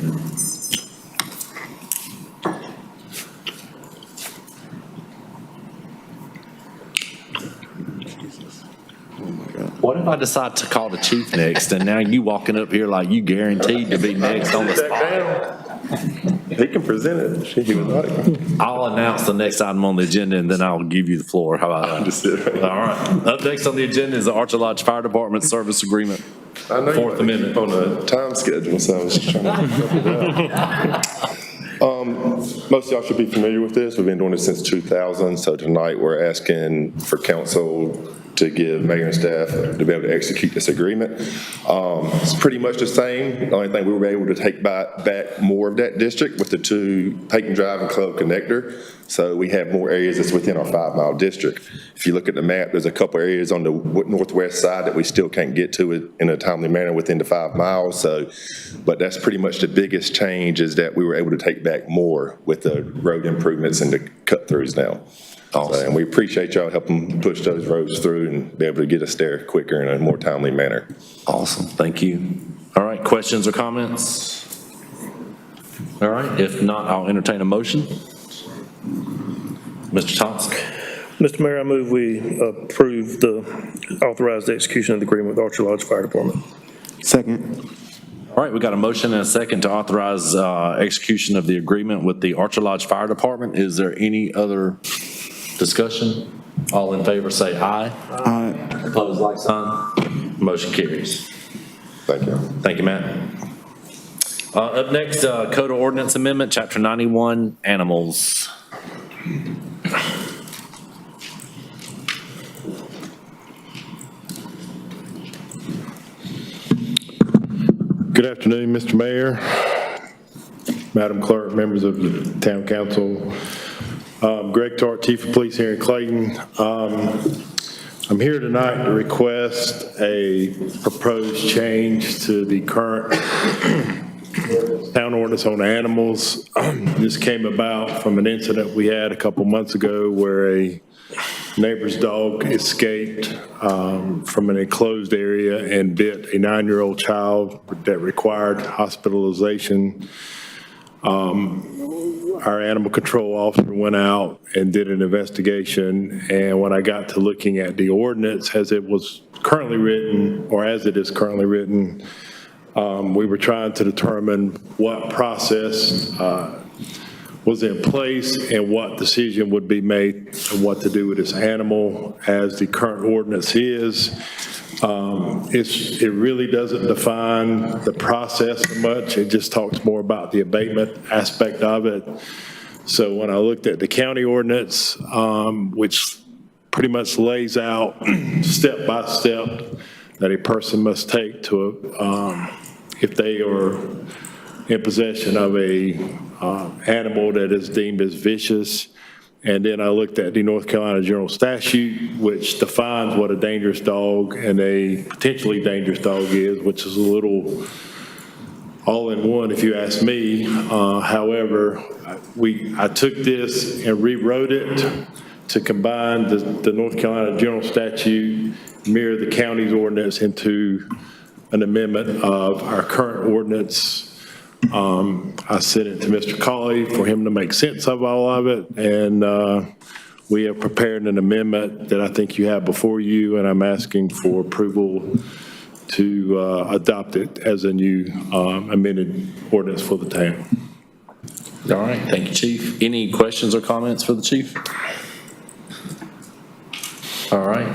What if I decide to call the chief next, and now you walking up here like you guaranteed to be next on the spot? He can present it. He would like. I'll announce the next item on the agenda, and then I'll give you the floor. How about that? Just sit right. All right. Up next on the agenda is the Archer Lodge Fire Department Service Agreement. I know Fourth Amendment. on a time schedule, so I was just trying to. Most of y'all should be familiar with this. We've been doing this since 2000. So tonight we're asking for council to give mayor and staff to be able to execute this agreement. It's pretty much the same. The only thing we were able to take back more of that district with the two Peyton Drive and Club connector. So we have more areas that's within our 5-mile district. If you look at the map, there's a couple areas on the northwest side that we still can't get to it in a timely manner within the 5 miles. So, but that's pretty much the biggest change, is that we were able to take back more with the road improvements and the cut throughs now. Awesome. So, and we appreciate y'all helping push those roads through and be able to get us there quicker in a more timely manner. Awesome. Thank you. All right. Questions or comments? All right. If not, I'll entertain a motion. Mr. Thompson. Mr. Mayor, I move we approve the authorized execution of the agreement with Archer Lodge Fire Department. Second. All right, we got a motion and a second to authorize execution of the agreement with the Archer Lodge Fire Department. Is there any other discussion? All in favor say aye. Aye. Opposed, like sign. Motion carries. Thank you. Thank you, Matt. Up next, Code of Ordinance Amendment, Chapter 91, Animals. Good afternoon, Mr. Mayor, Madam Clerk, members of the Town Council. Greg Tart, Chief of Police here in Clayton. I'm here tonight to request a proposed change to the current town ordinance on animals. This came about from an incident we had a couple months ago where a neighbor's dog escaped from an enclosed area and bit a 9-year-old child that required hospitalization. Our animal control officer went out and did an investigation, and when I got to looking at the ordinance as it was currently written, or as it is currently written, we were trying to determine what process was in place and what decision would be made and what to do with this animal. As the current ordinance is, it really doesn't define the process much. It just talks more about the abatement aspect of it. So when I looked at the county ordinance, which pretty much lays out step by step that a person must take to, if they are in possession of a animal that is deemed as vicious. And then I looked at the North Carolina General Statute, which defines what a dangerous dog and a potentially dangerous dog is, which is a little all in one, if you ask me. However, I took this and rewrote it to combine the North Carolina General Statute, mirror the county's ordinance into an amendment of our current ordinance. I sent it to Mr. Colley for him to make sense of all of it, and we have prepared an amendment that I think you have before you, and I'm asking for approval to adopt it as a new amended ordinance for the town. All right, thank you, Chief. Any questions or comments for the Chief? All right.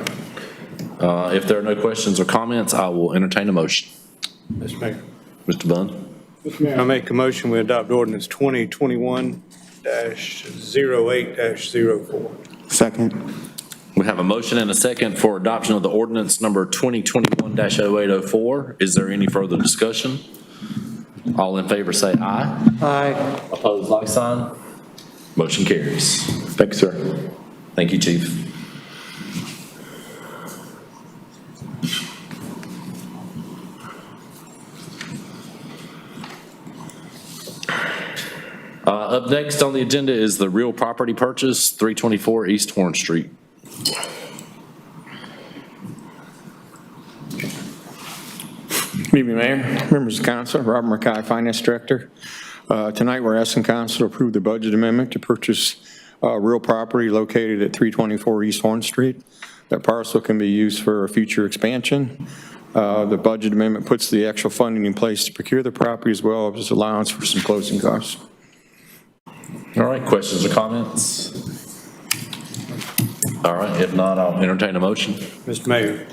If there are no questions or comments, I will entertain a motion. Mr. Mayor. Mr. Bunn. Mr. Mayor, I make a motion we adopt ordinance 2021-08-04. Second. We have a motion and a second for adoption of the ordinance number 2021-0804. Is there any further discussion? All in favor say aye. Aye. Opposed, like sign. Motion carries. Thanks, sir. Thank you, Chief. Up next on the agenda is the real property purchase, 324 East Horne Street. Good evening, Mayor, members of council, Robert McKay, Finance Director. Tonight we're asking council to approve the budget amendment to purchase real property located at 324 East Horne Street. That parcel can be used for a future expansion. The budget amendment puts the actual funding in place to procure the property as well as allowance for some closing costs. All right, questions or comments? All right, if not, I'll entertain a motion. Mr. Mayor,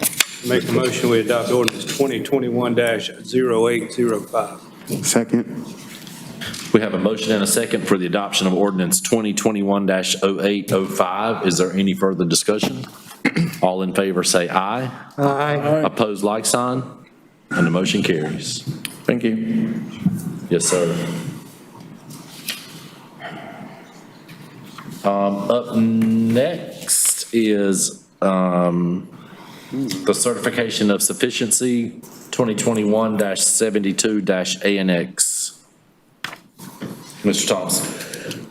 make a motion we adopt ordinance 2021-0805. Second. We have a motion and a second for the adoption of ordinance 2021-0805. Is there any further discussion? All in favor say aye. Aye. Opposed, like sign, and the motion carries. Thank you. Yes, sir. Up next is the certification of sufficiency 2021-72-ANX. Mr. Thompson.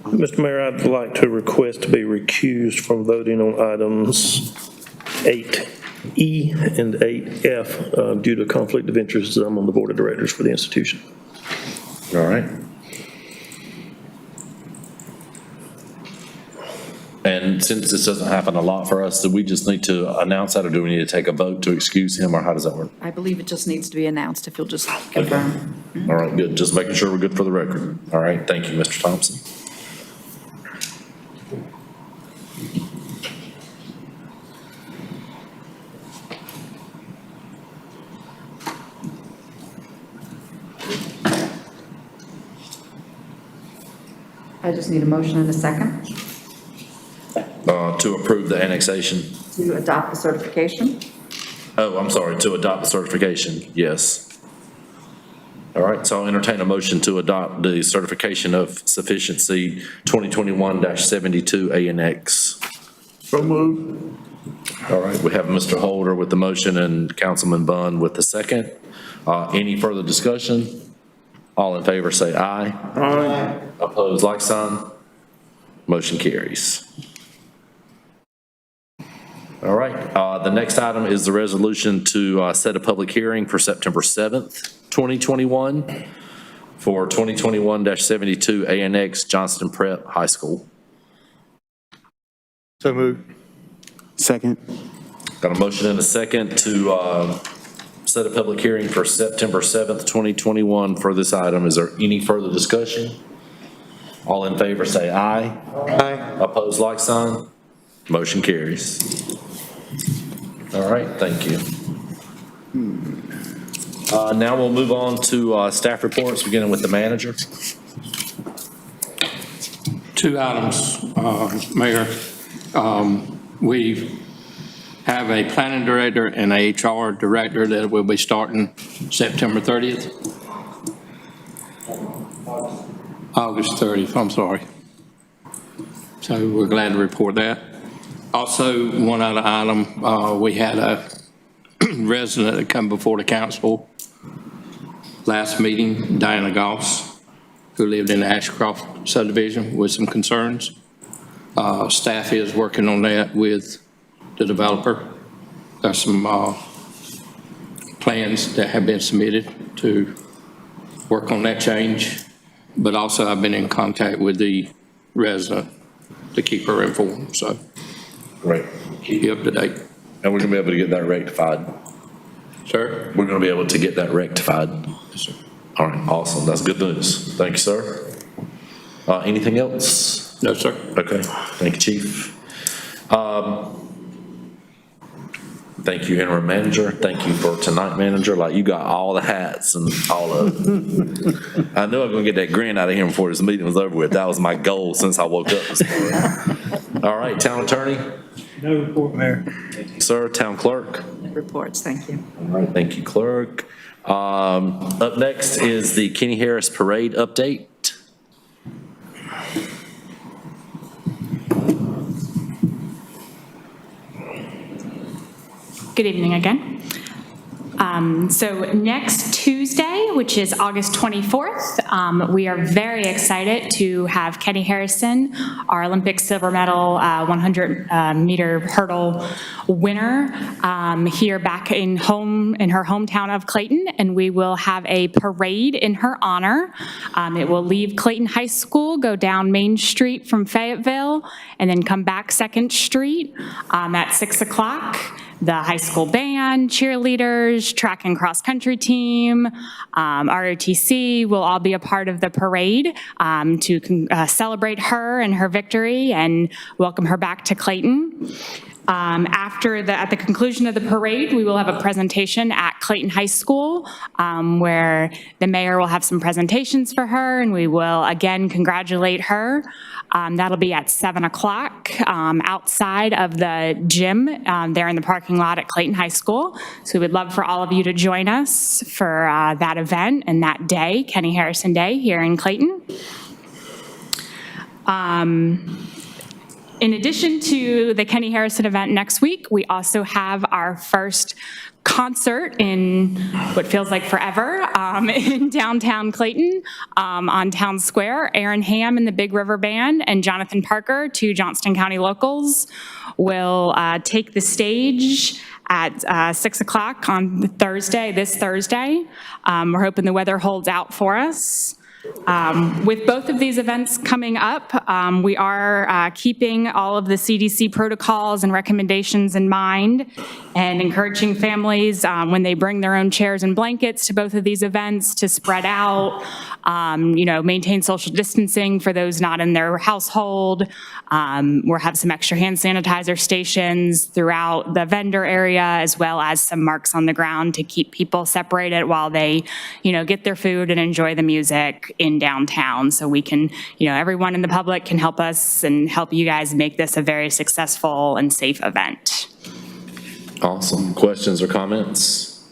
Mr. Mayor, I'd like to request to be recused from voting on items 8E and 8F due to conflict of interest. I'm on the board of directors for the institution. All right. And since this doesn't happen a lot for us, do we just need to announce that, or do we need to take a vote to excuse him, or how does that work? I believe it just needs to be announced, if you'll just confirm. All right, good. Just making sure we're good for the record. All right, thank you, Mr. Thompson. I just need a motion and a second To approve the annexation. to adopt the certification. Oh, I'm sorry, to adopt the certification, yes. All right, so I'll entertain a motion to adopt the certification of sufficiency 2021-72 ANX. So moved. All right, we have Mr. Holder with the motion and Councilman Bunn with the second. Any further discussion? All in favor say aye. Aye. Opposed, like sign. Motion carries. All right, the next item is the resolution to set a public hearing for September 7th, 2021 for 2021-72 ANX Johnston Prep High School. So moved. Second. Got a motion and a second to set a public hearing for September 7th, 2021 for this item. Is there any further discussion? All in favor say aye. Aye. Opposed, like sign. Motion carries. All right, thank you. Now we'll move on to staff reports, beginning with the manager. Two items, Mayor. We have a planning director and a HR director that will be starting September 30th. August 30th, I'm sorry. So we're glad to report that. Also, one other item, we had a resident that come before the council last meeting, Diana Goss, who lived in the Ashcroft subdivision with some concerns. Staff is working on that with the developer. There's some plans that have been submitted to work on that change. But also I've been in contact with the resident to keep her informed, so. Great. Keep you up to date. And we're gonna be able to get that rectified. Sir? We're gonna be able to get that rectified. Yes, sir. All right, awesome. That's good news. Thank you, sir. Anything else? No, sir. Okay, thank you, Chief. Thank you, interim manager. Thank you for tonight, manager. Like, you got all the hats and all of it. I knew I was gonna get that grin out of him before this meeting was over with. That was my goal since I woke up this morning. All right, town attorney? No report, Mayor. Sir, town clerk? Reports, thank you. All right, thank you, clerk. Up next is the Kenny Harris Parade update. Good evening again. So next Tuesday, Tuesday, which is August 24th. We are very excited to have Kenny Harrison, our Olympic silver medal 100-meter hurdle winner, here back in her hometown of Clayton, and we will have a parade in her honor. It will leave Clayton High School, go down Main Street from Fayetteville, and then come back 2nd Street at 6 o'clock. The high school band, cheerleaders, track and cross country team, ROTC will all be a part of the parade to celebrate her and her victory and welcome her back to Clayton. At the conclusion of the parade, we will have a presentation at Clayton High School where the mayor will have some presentations for her, and we will again congratulate her. That'll be at 7 o'clock outside of the gym there in the parking lot at Clayton High School. So we would love for all of you to join us for that event and that day, Kenny Harrison Day, here in Clayton. In addition to the Kenny Harrison event next week, we also have our first concert in what feels like forever in downtown Clayton on Town Square. Aaron Hamm and the Big River Band and Jonathan Parker, 2 Johnston County locals, will take the stage at 6 o'clock on this Thursday. We're hoping the weather holds out for us. With both of these events coming up, we are keeping all of the CDC protocols and recommendations in mind and encouraging families when they bring their own chairs and blankets to both of these events to spread out, maintain social distancing for those not in their household. We'll have some extra hand sanitizer stations throughout the vendor area, as well as some marks on the ground to keep people separated while they, get their food and enjoy the music in downtown. So we can, everyone in the public can help us and help you guys make this a very successful and safe event. Awesome. Questions or comments?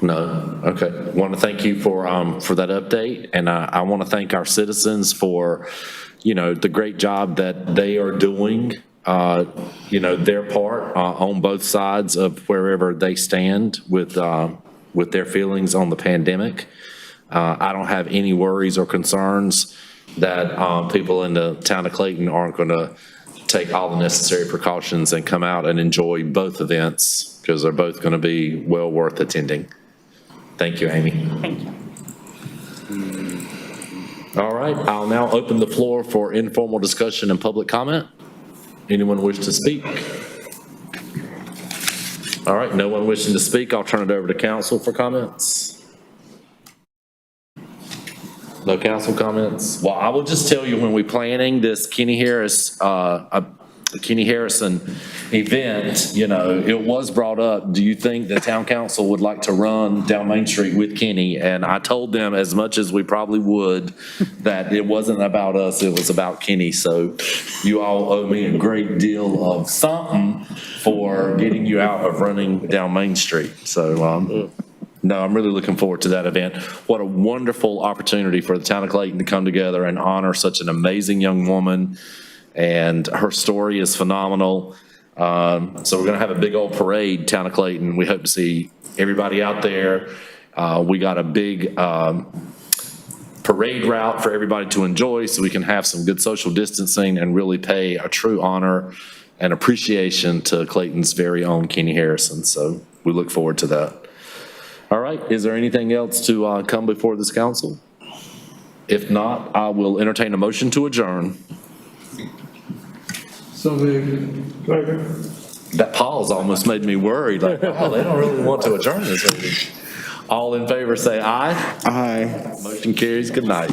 No? Okay. I want to thank you for that update, and I want to thank our citizens for, the great job that they are doing, their part on both sides of wherever they stand with their feelings on the pandemic. I don't have any worries or concerns that people in the town of Clayton aren't going to take all the necessary precautions and come out and enjoy both events, because they're both going to be well worth attending. Thank you, Amy. Thank you. All right, I'll now open the floor for informal discussion and public comment. Anyone wish to speak? All right, no one wishing to speak. I'll turn it over to council for comments. No council comments? Well, I will just tell you, when we're planning this Kenny Harrison event, it was brought up, do you think the town council would like to run down Main Street with Kenny? And I told them, as much as we probably would, that it wasn't about us, it was about Kenny. So you all owe me a great deal of something for getting you out of running down Main Street. So, no, I'm really looking forward to that event. What a wonderful opportunity for the town of Clayton to come together and honor such an amazing young woman. And her story is phenomenal. So we're going to have a big old parade, town of Clayton. We hope to see everybody out there. We got a big parade route for everybody to enjoy, so we can have some good social distancing and really pay a true honor and appreciation to Clayton's very own Kenny Harrison. So we look forward to that. All right, is there anything else to come before this council? If not, I will entertain a motion to adjourn. So moved. That pause almost made me worried, like, wow, they don't really want to adjourn this meeting. All in favor say aye. Aye. Motion carries. Good night.